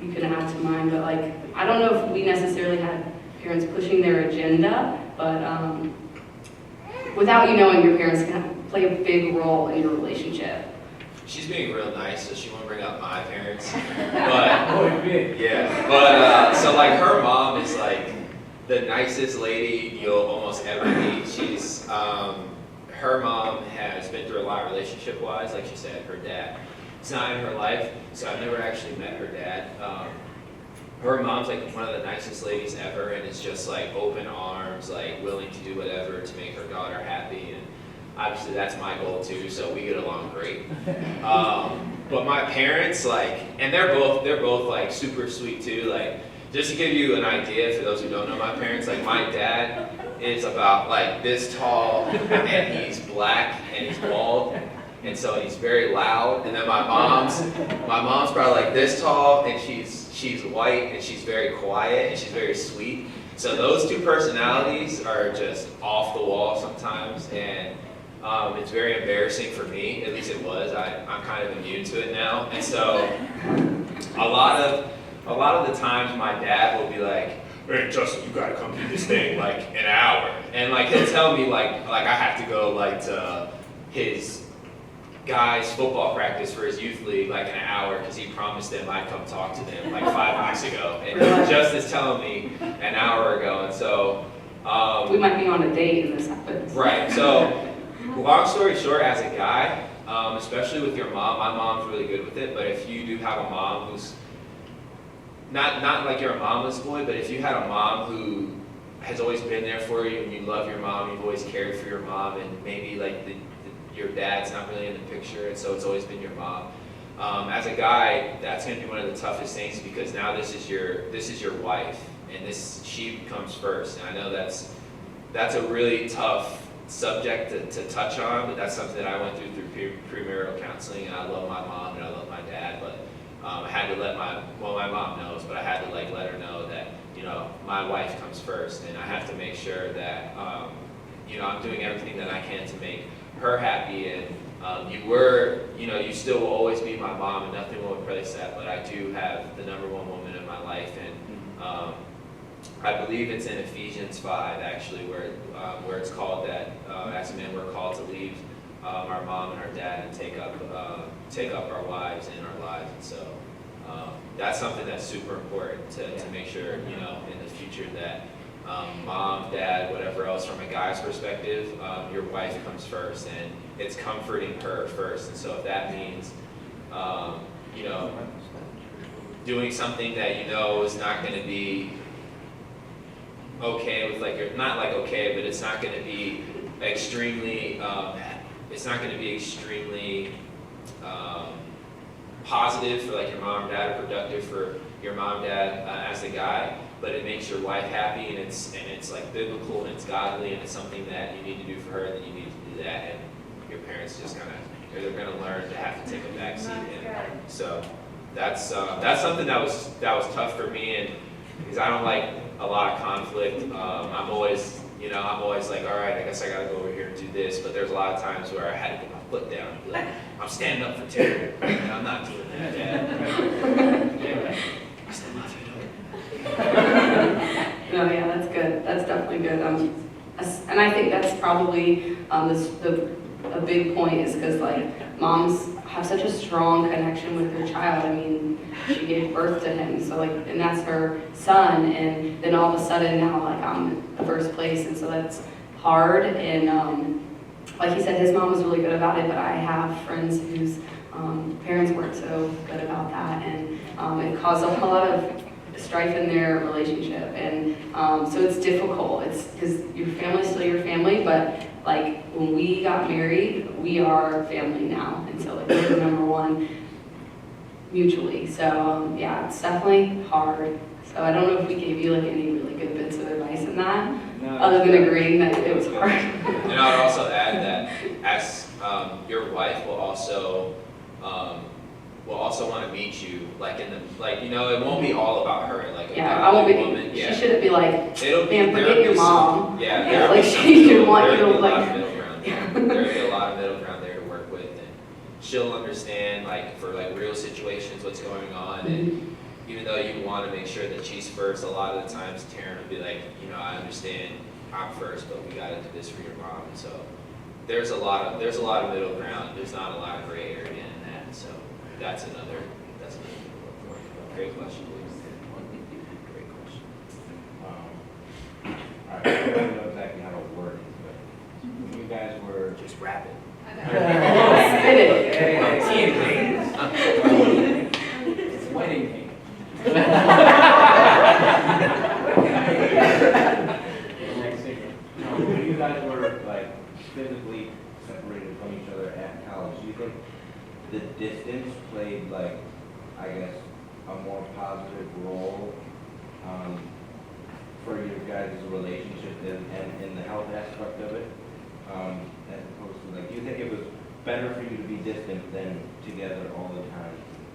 you can add to mine, but I don't know if we necessarily had parents pushing their agenda, but without you knowing, your parents can play a big role in your relationship. She's being real nice, so she won't bring up my parents. But yeah, but so her mom is the nicest lady you'll almost ever meet. She's her mom has been through a lot relationship-wise. Like she said, her dad is not in her life, so I've never actually met her dad. Her mom's one of the nicest ladies ever, and it's just open arms, willing to do whatever to make her daughter happy, and obviously that's my goal too, so we get along great. But my parents, and they're both super sweet too. Just to give you an idea, for those who don't know my parents, my dad is about this tall, and he's black, and he's bald. And so he's very loud, and then my mom's probably this tall, and she's white, and she's very quiet, and she's very sweet. So those two personalities are just off the wall sometimes, and it's very embarrassing for me. At least it was. I'm kind of immune to it now, and so a lot of the times my dad will be like, "Hey, Justin, you gotta come do this thing in an hour," and he'll tell me I have to go to his guys football practice for his youth league an hour because he promised them I'd come talk to them 5 weeks ago, and he just is telling me an hour ago, and so we might be on a date and this happens. right. So long story short, as a guy, especially with your mom, my mom's really good with it, but if you do have a mom who's, not like you're a mama's boy, but if you had a mom who has always been there for you and you love your mom, you've always cared for your mom, and maybe like your dad's not really in the picture, and so it's always been your mom. As a guy, that's going to be one of the toughest things, because now this is your wife, and she comes first. And I know that's a really tough subject to touch on, but that's something that I went through premarital counseling. And I love my mom and I love my dad, but I had to let my mom knows, but I had to like let her know that my wife comes first, and I have to make sure that I'm doing everything that I can to make her happy. And you still will always be my mom, and nothing will replace that, but I do have the number one woman in my life, and I believe it's in Ephesians 5, actually, where it's called that as men we're called to leave our mom and our dad and take up our wives in our lives. And so that's something that's super important to make sure, in the future that mom, dad, whatever else, from a guy's perspective, your wife comes first, and it's comforting her first. And so if that means, doing something that is not going to be okay with, like, not like okay, but it's not going to be extremely, positive for like your mom and dad, or productive for your mom and dad as a guy, but it makes your wife happy, and it's like biblical, and it's godly, and it's something that you need to do for her, then you need to do that. And your parents just they're going to learn to have to take a back seat. And so that's something that was tough for me, and because I don't like a lot of conflict. I'm always like, all right, I guess I got to go over here and do this. But there's a lot of times where I had to put my foot down and be like, I'm standing up for Terry, and I'm not doing that, Dad. I still love you. No, yeah, that's good. That's definitely good. And I think that's probably a big point, is because like moms have such a strong connection with their child. I mean, she gave birth to him, so like, and that's her son, and then all of a sudden now like I'm in the first place, and so that's hard. And like he said, his mom was really good about it, but I have friends whose parents weren't so good about that, and it caused a lot of strife in their relationship. And so it's difficult. It's because your family's still your family, but like when we got married, we are family now, and so like we're number one mutually. So yeah, it's definitely hard. So I don't know if we gave you like any really good bits of advice in that, other than agreeing that it was hard. And I would also add that as your wife will also want to meet you, like it won't be all about her. Like I won't be. Woman, she shouldn't be like, man, there'll forget be your mom. Yeah, like she didn't want you to like. There'll be a lot of middle ground there to work with, and she'll understand like for like real situations what's going on. And even though you want to make sure that she's first, a lot of the times Taryn will be like, I understand I'm first, but we got to do this for your mom. And so there's a lot of middle ground. There's not a lot of gray area in that. So that's another thing to look for. Great question. Great question. I don't know exactly how to word it, but when you guys were Just wrap it. Spit it. it's wedding cake. Next thing, when you guys were like physically separated from each other at college, do you think the distance played like, I guess, a more positive role for your guys' relationship and in the health aspect of it? As opposed to like, do you think it was better for you to be distant than together all the time?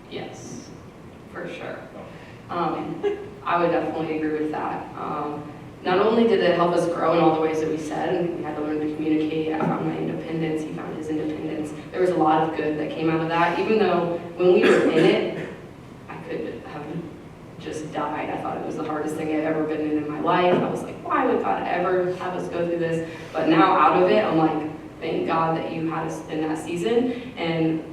Yes, for sure. I would definitely agree with that. Not only did it help us grow in all the ways that we said, and we had to learn to communicate, I found my independence, he found his independence. There was a lot of good that came out of that, even though when we were in it, I could have just died. I thought it was the hardest thing I'd ever been in my life. I was like, why would God ever have us go through this? But now out of it, I'm like, thank God that you had us in that season. And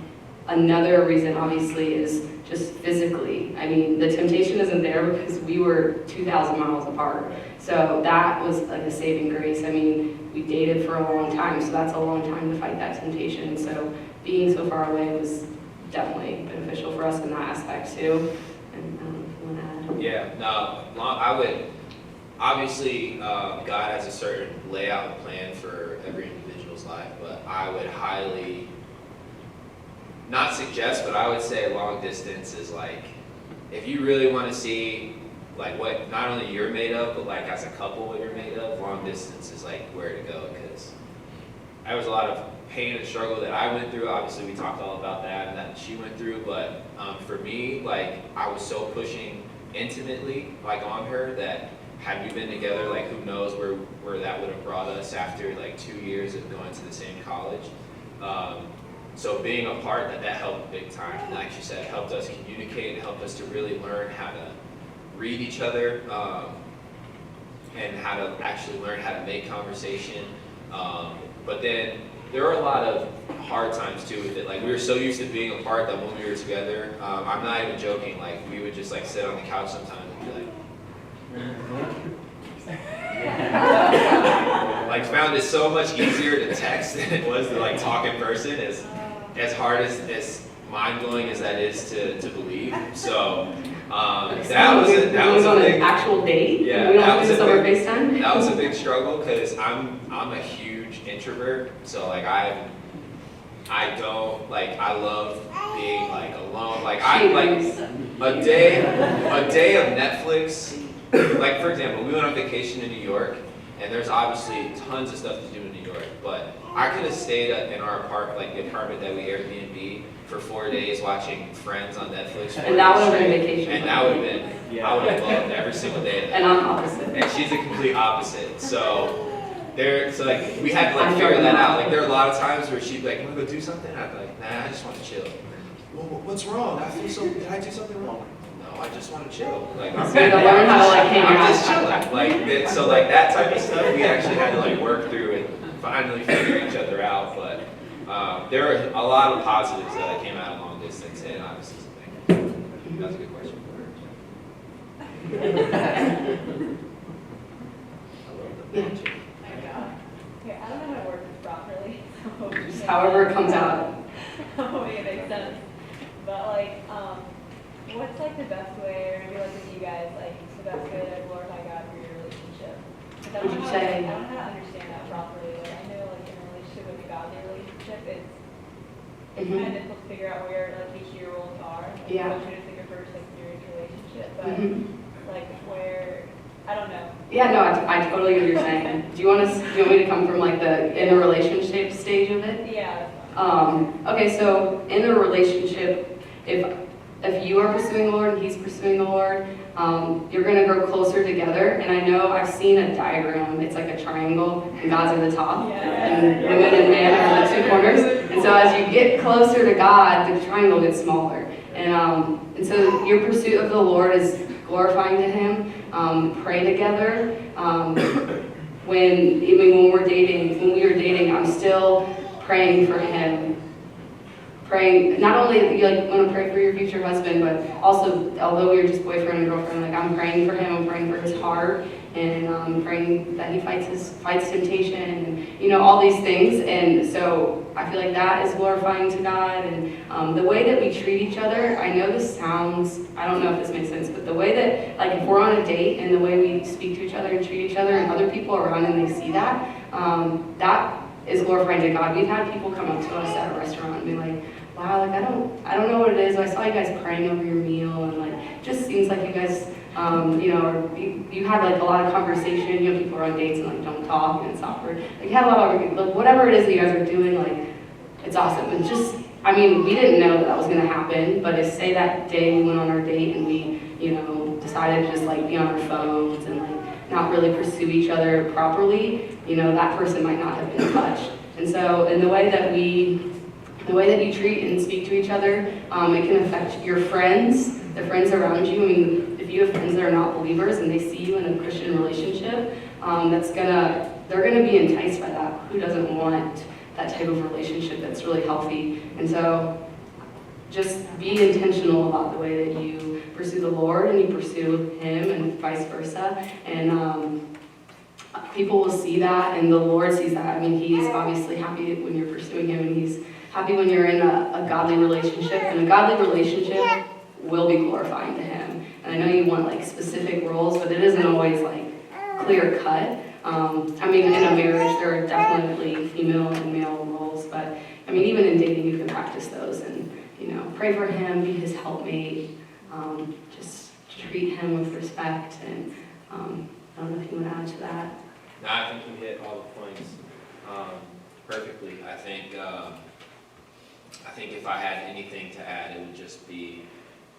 another reason, obviously, is just physically. I mean, the temptation isn't there because we were 2,000 miles apart. So that was like a saving grace. I mean, we dated for a long time, so that's a long time to fight that temptation. So being so far away was definitely beneficial for us in that aspect too. And you want to add? Yeah, no, I would, obviously, God has a certain layout and plan for every individual's life, but I would highly, not suggest, but I would say long distance is like, if you really want to see like what not only you're made of, but like as a couple what you're made of, long distance is like where to go, because there was a lot of pain and struggle that I went through. Obviously we talked all about that and that she went through, but for me, like I was so pushing intimately like on her that had we been together, like who knows where that would have brought us after like 2 years of going to the same college. So being apart, that helped big time. And like she said, it helped us communicate, it helped us to really learn how to read each other, and how to actually learn how to make conversation. But then there were a lot of hard times too with it. Like we were so used to being apart that when we were together, I'm not even joking, like we would just like sit on the couch sometimes and be like found it so much easier to text than it was to like talk in person, as hard as mind-blowing as that is to believe. So that was a on big, an actual date. yeah, We that don't was do this a over big, FaceTime. that was a big struggle because I'm a huge introvert. So like I love being like alone. Like I like a day of Netflix. Like for example, we went on vacation in New York, and there's obviously tons of stuff to do in New York, but I could have stayed in our like the apartment that we Airbnb for 4 days watching Friends on Netflix. And that would have been vacation. And that would have been, I would have loved every single day of that. And I'm opposite. And she's a complete opposite. So like we had to like figure that out. Like there are a lot of times where she'd be like, "Want to go do something?" I'd be like, "Nah, I just want to chill." Well, what's wrong? Did I do something wrong? No, I just want to chill. Like So you gotta learn how to like hang I'm out. just chilling. Like so like that type of stuff we actually had to like work through and finally figure each other out. But there were a lot of positives that came out of long distance, and obviously something. That's a good question. Okay, I don't know how to work this properly. So Just however it comes out. hopefully it makes sense. But like, what's like the best way, or maybe like with you guys, like the best way to glorify God for your relationship? 'Cause I don't Would you know say? I don't know how to understand that properly. Like I know like in a relationship with a godly relationship, it's Mhm. kind of difficult to figure out where like each of your roles are. Like, Yeah. what should figure first, like your relationship, but Mhm. like where, I don't know. Yeah, no, I totally get what you're saying. Do you want me to come from like the in a relationship stage of it? Yeah, that's fine. Okay, so in a relationship, if you are pursuing the Lord and he's pursuing the Lord, you're gonna grow closer together. And I know I've seen a diagram. It's like a triangle, and God's at the top, and women and man are the two corners. And so as you get closer to God, the triangle gets smaller. And so your pursuit of the Lord is glorifying to Him. Pray together. When we were dating, I'm still praying for him. Praying, not only you like want to pray for your future husband, but also, although we were just boyfriend and girlfriend, like I'm praying for him, I'm praying for his heart, and I'm praying that he fights temptation, and all these things. And so I feel like that is glorifying to God. And the way that we treat each other, I know this sounds, I don't know if this makes sense, but the way that, like if we're on a date and the way we speak to each other and treat each other and other people around and they see that, that is glorifying to God. We've had people come up to us at a restaurant and be like, wow, like I don't know what it is, but I saw you guys praying over your meal, and like just seems like you guys, you had like a lot of conversation. People are on dates and like don't talk and it's awkward. Like you had a lot of like whatever it is that you guys are doing, like it's awesome. And just, I mean, we didn't know that was gonna happen, but if say that day we went on our date and we, decided to just like be on our phones and like not really pursue each other properly, that person might not have been touched. And so in the way that you treat and speak to each other, it can affect your friends, the friends around you. I mean, if you have friends that are not believers and they see you in a Christian relationship, they're gonna be enticed by that. Who doesn't want that type of relationship that's really healthy? And so just be intentional about the way that you pursue the Lord and you pursue Him and vice versa. And people will see that and the Lord sees that. I mean, He's obviously happy when you're pursuing Him and He's happy when you're in a godly relationship. And a godly relationship will be glorifying to Him. And I know you want like specific roles, but it isn't always like clear cut. I mean, in a marriage, there are definitely female and male roles, but I mean, even in dating, you can practice those and, you know, pray for him, be his helpmate, just treat him with respect, and I don't know if you want to add to that. No, I think you hit all the points perfectly. I think if I had anything to add, it would just be,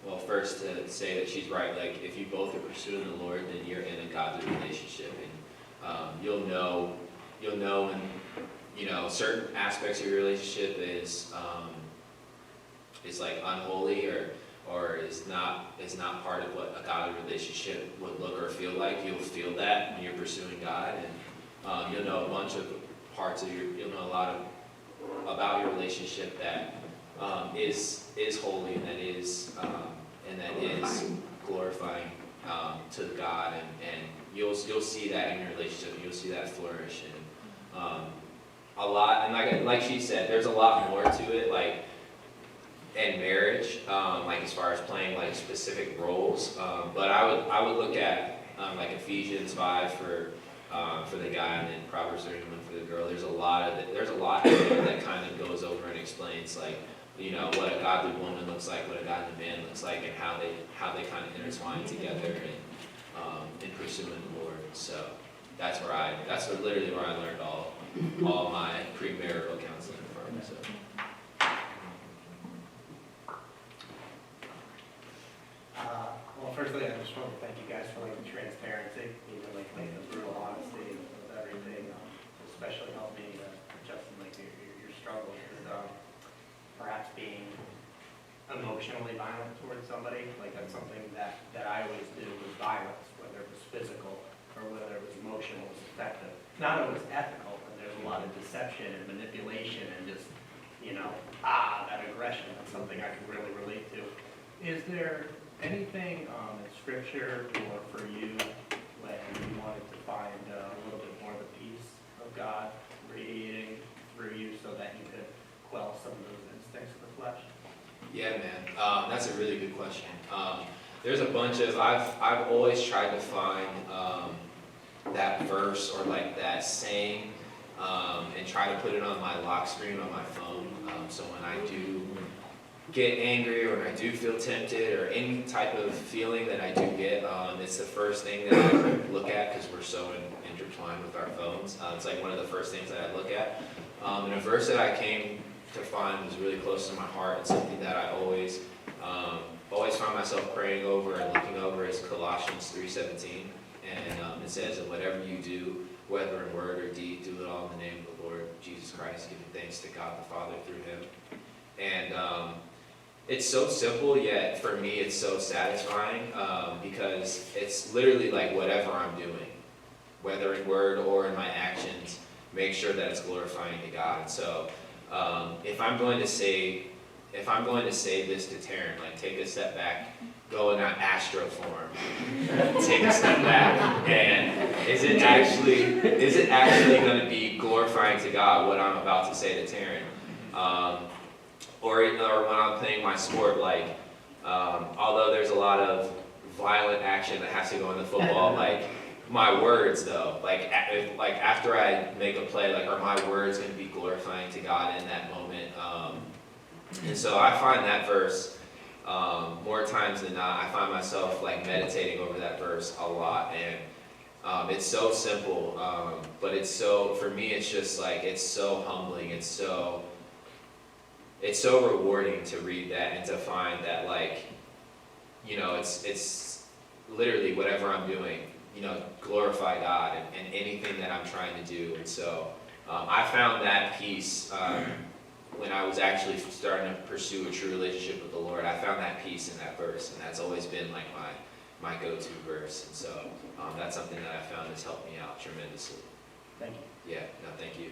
well, first to say that she's right. Like, if you both are pursuing the Lord, then you're in a godly relationship, and you'll know when, you know, certain aspects of your relationship is like unholy or is not part of what a godly relationship would look or feel like. You'll feel that when you're pursuing God, and you'll know a bunch of parts of you'll know a lot about your relationship that is holy and that is glorifying to God, and you'll see that in your relationship, and you'll see that flourish, and a lot, and like she said, there's a lot more to it, like in marriage, like as far as playing like specific roles, but I would look at like Ephesians 5 for the guy, and then Proverbs 31 for the girl. There's a lot there that kind of goes over and explains, like, you know, what a godly woman looks like, what a godly man looks like, and how they kind of intertwine together in pursuing the Lord. So that's literally where I learned all my premarital counseling from. So. Well, firstly, I just want to thank you guys for like the transparency, even like the brutal honesty of everything, especially helping Justin like your struggles with perhaps being emotionally violent towards somebody. Like that's something that I always do with violence, whether it was physical or whether it was emotional, was effective. Not always ethical, and there's a lot of deception and manipulation and just, you know, that aggression. That's something I can really relate to. Is there anything in scripture or for you when you wanted to find a little bit more of the peace of God radiating through you so that you could quell some of those instincts of the flesh? Yeah, man, that's a really good question. There's a bunch of, I've always tried to find that verse or like that saying and try to put it on my lock screen on my phone. So when I do get angry or when I do feel tempted or any type of feeling that I do get, it's the first thing that I look at because we're so intertwined with our phones. It's like one of the first things that I look at. And a verse that I came to find was really close to my heart and something that I always find myself praying over and looking over is Colossians 3:17. And it says that whatever you do, whether in word or deed, do it all in the name of the Lord Jesus Christ, giving thanks to God the Father through Him. And it's so simple, yet for me it's so satisfying because it's literally like whatever I'm doing, whether in word or in my actions, make sure that it's glorifying to God. And so if I'm going to say this to Taryn, like take a step back, go in that astro form, take a step back, and is it actually going to be glorifying to God what I'm about to say to Taryn? Or when I'm playing my sport, like although there's a lot of violent action that has to go into football, like my words though, like after I make a play, like are my words going to be glorifying to God in that moment? And so I find that verse more times than not. I find myself like meditating over that verse a lot, and it's so simple, but it's so, for me, it's just like it's so humbling. It's so rewarding to read that and to find that, like, you know, it's literally whatever I'm doing, you know, glorify God and anything that I'm trying to do. And so I found that peace when I was actually starting to pursue a true relationship with the Lord. I found that peace in that verse, and that's always been like my go-to verse. And so that's something that I found has helped me out tremendously. Thank you. Yeah, no, thank you.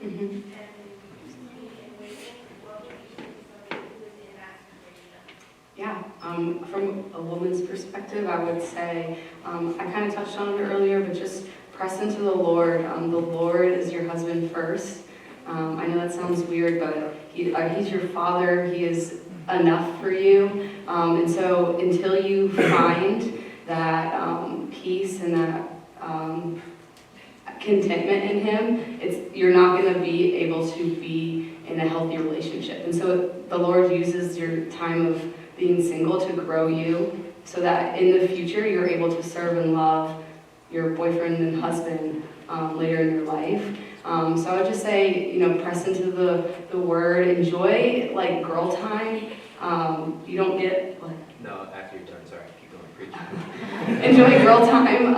Mhm. And me in waiting, what would you say to somebody who is in that situation? Yeah, from a woman's perspective, I would say, I kind of touched on it earlier, but just press into the Lord. The Lord is your husband first. I know that sounds weird, but he's your father. He is enough for you. And so until you find that peace and that contentment in him, you're not going to be able to be in a healthy relationship. And so the Lord uses your time of being single to grow you so that in the future you're able to serve and love your boyfriend and husband later in your life. So I would just say, press into the word, enjoy like girl time. You don't get like, No, after your turn, sorry, keep going, preach. enjoy girl time.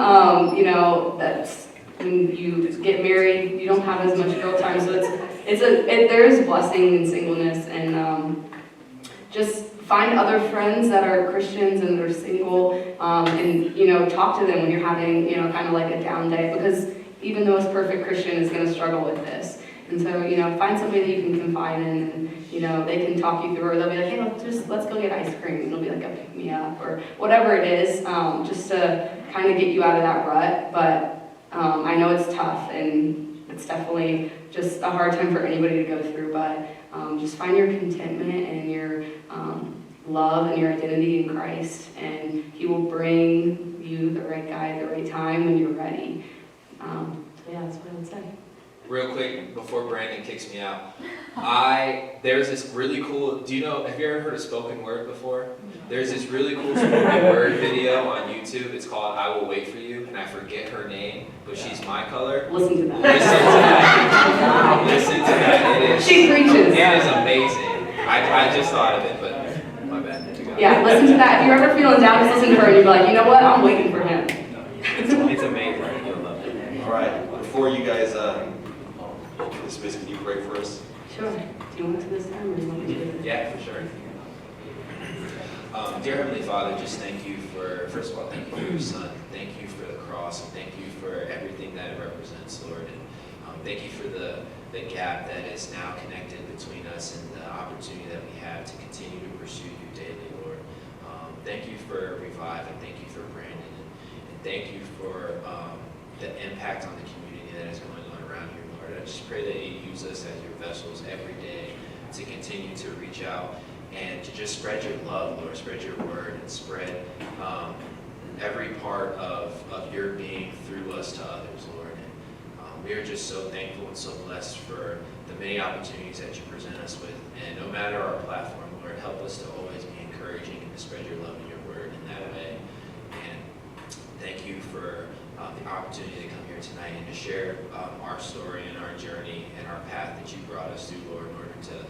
That's when you get married, you don't have as much girl time. So there is blessing in singleness, and just find other friends that are Christians and that are single, and talk to them when you're having kind of like a down day, because even the most perfect Christian is going to struggle with this. And so find somebody that you can confide in, and they can talk you through, or they'll be like, hey, let's go get ice cream, and it'll be like a pick me up or whatever it is, just to kind of get you out of that rut. But I know it's tough, and it's definitely just a hard time for anybody to go through, but just find your contentment and your love and your identity in Christ, and He will bring you the right guy at the right time when you're ready. So yeah, that's what I would say. Real quick, before Brandon kicks me out, there's this really cool, have you ever heard of spoken word before? There's this really cool spoken word video on YouTube. It's called I Will Wait For You, and I forget her name, but she's my color. Listen to that. Listen to that. It is. She preaches. It is amazing. I just thought of it, but my bad. Yeah, listen to that. If you're ever feeling down, just listen to her and you'll be like, you know what? I'm waiting for him. It's amazing. You'll love it. All right, before you guys dismiss, can you pray for us? Sure. Do you want to this time or do you want me to do this? Yeah, for sure. Dear Heavenly Father, just thank you first of all, thank you for your Son. Thank you for the cross, and thank you for everything that it represents, Lord. And thank you for the gap that is now connected between us and the opportunity that we have to continue to pursue you daily, Lord. Thank you for Revive, and thank you for Brandon, and thank you for the impact on the community that is going on around here, Lord. I just pray that you use us as your vessels every day to continue to reach out and to just spread your love, Lord, spread your word, and spread every part of your being through us to others, Lord. And we are just so thankful and so blessed for the many opportunities that you present us with. And no matter our platform, Lord, help us to always be encouraging and to spread your love and your word in that way. And thank you for the opportunity to come here tonight and to share our story and our journey and our path that you brought us through, Lord, in order to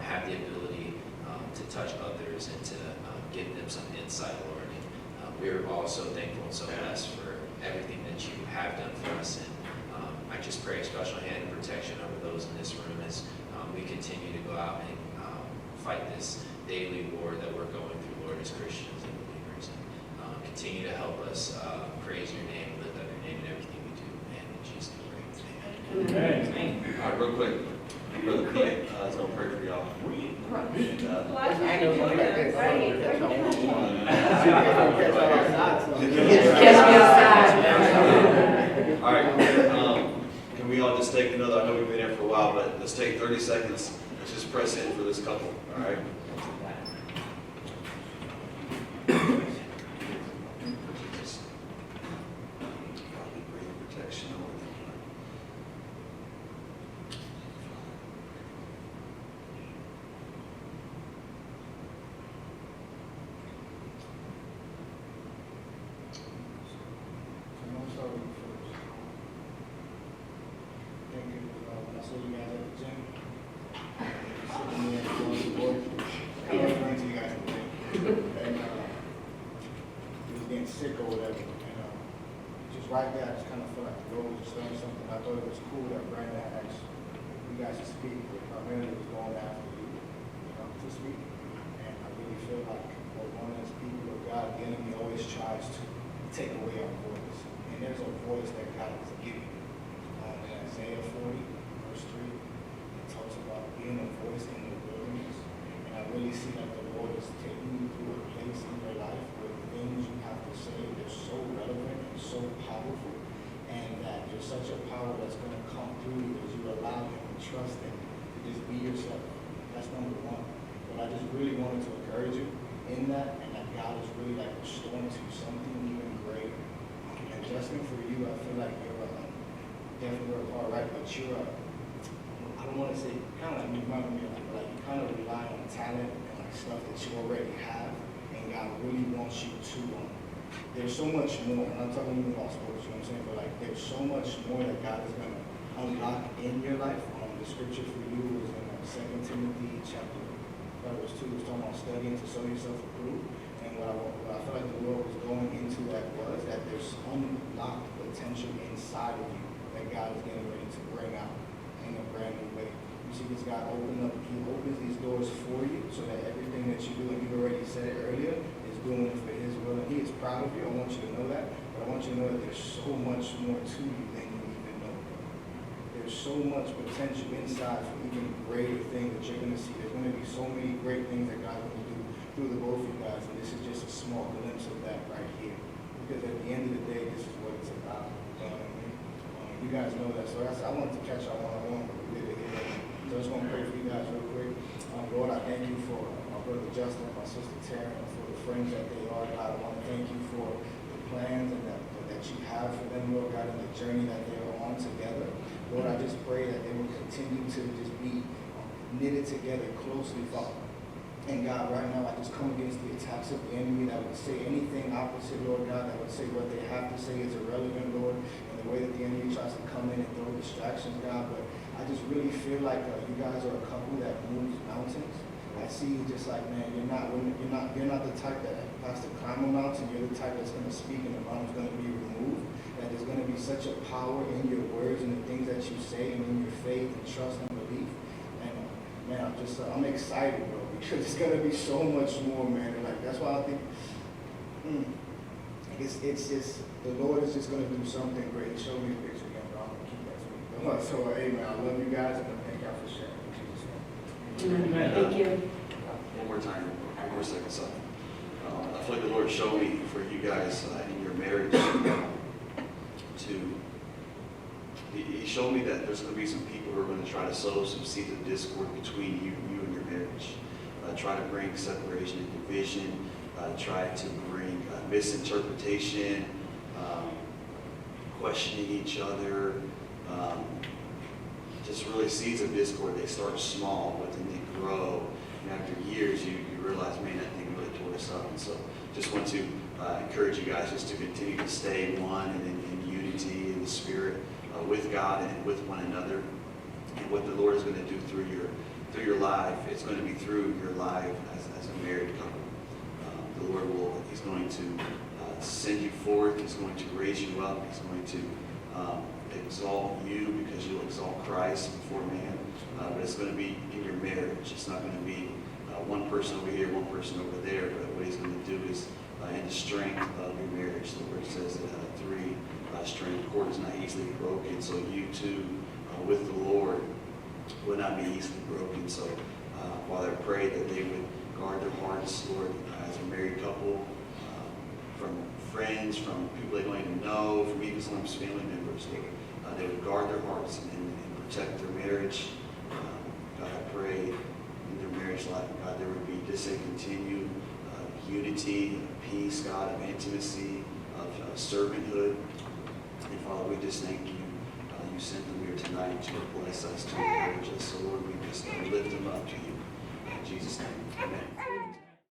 have the ability to touch others and to give them some insight, Lord. And we are also thankful and so blessed for everything that you have done for us. And I just pray a special hand of protection over those in this room as we continue to go out and fight this daily war that we're going through, Lord, as Christians and believers. And continue to help us praise your name, lift up your name in everything we do. And in Jesus' name, Amen. All right, real quick, Brother Pete is going to pray for y'all. Catch me outside. All right, can we all just take another, I know we've been here for a while, but let's take 30 seconds. Let's just press in for this couple, all right? Protection over them. When I saw you guys at the gym, sitting there doing the board, I was running to you guys today. And he was getting sick or whatever. And just right there, I just kind of felt like the Lord was saying something. I thought it was cool that Brandon had asked you guys to speak, but primarily it was going after you, to speak. And I really feel like one of those people of God, the enemy always tries to take away our voice. And there's a voice that God has given you. In Isaiah 40, verse 3, trust and to just be yourself. That's number one. But I just really wanted to encourage you in that, and that God is really like restoring to you something even greater. And Justin, for you, I feel like you're definitely work hard, right? But you're, I don't want to say, kind of like me, reminding me of like you kind of rely on talent and like stuff that you already have, and God really wants you to. There's so much more. I'm not talking even about sports, you know what I'm saying? But like, there's so much more that God is gonna unlock in your life. The scripture for you was in 2 Timothy chapter, verse 2, was talking about studying to show yourself approved. And what I felt like the Lord was going into that was that there's unlocked potential inside of you that God is getting ready to bring out in a brand new way. You see this God He opens these doors for you so that everything that you do, and you already said it earlier, is doing it for His will. And He is proud of you. I want you to know that. But I want you to know that there's so much more to you than you even know. There's so much potential inside for even greater things that you're going to see. There's going to be so many great things that God's going to do through the both of you guys. And this is just a small glimpse of that right here. Because at the end of the day, this is what it's about. You know what I mean? You guys know that. So I wanted to catch y'all one-on-one, but we did it here. So I just want to pray for you guys real quick. Lord, I thank you for my brother Justin, my sister Taryn, and for the friends that they are. God, I want to thank you for the plans and that you have for them, Lord God, and the journey that they are on together. Lord, I just pray that they will continue to just be knitted together closely, Father. And God, right now, I just come against the attacks of the enemy that would say anything opposite, Lord God, that would say what they have to say is irrelevant, Lord, and the way that the enemy tries to come in and throw distractions, God. But I just really feel like you guys are a couple that moves mountains. I see you just like, man, you're not the type that has to climb a mountain. You're the type that's going to speak and the mountain's going to be removed. That there's going to be such a power in your words and the things that you say and in your faith and trust and belief. And man, I'm excited, bro, because it's going to be so much more, man. And like that's why I think it's just the Lord is just going to do something great. He showed me the picture again, but I'm going to keep that to me. So, amen. I love you guys and I thank y'all for sharing. In Jesus' name. Amen. Thank you. One more time, one more second, son. I feel like the Lord showed me for you guys in your marriage He showed me that there's going to be some people who are going to try to sow some seeds of discord between you and your marriage. Try to bring separation and division, try to bring misinterpretation, questioning each other, just really seeds of discord. They start small, but then they grow. And after years, you realize, man, that thing really tore us up. And so just want to encourage you guys just to continue to stay in one and in unity in the Spirit with God and with one another. And what the Lord is going to do through your life, it's going to be through your life as a married couple. The Lord He's going to send you forth. He's going to raise you up. He's going to exalt you because you'll exalt Christ before man. But it's going to be in your marriage. It's not going to be one person over here, one person over there. But what He's going to do is in the strength of your marriage. The Word says that three-strand cord is not easily broken. So you too, with the Lord, will not be easily broken. So Father, I pray that they would guard their hearts, Lord, as a married couple, from friends, from people they don't even know, from even sometimes family members. Lord, they would guard their hearts and protect their marriage. God, I pray in their marriage life, God, there would be just a continued unity, peace, God, of intimacy, of servanthood. And Father, we just thank you. You sent them here tonight to bless us, to encourage us. So Lord, we just lift them up to you. In Jesus' name, amen.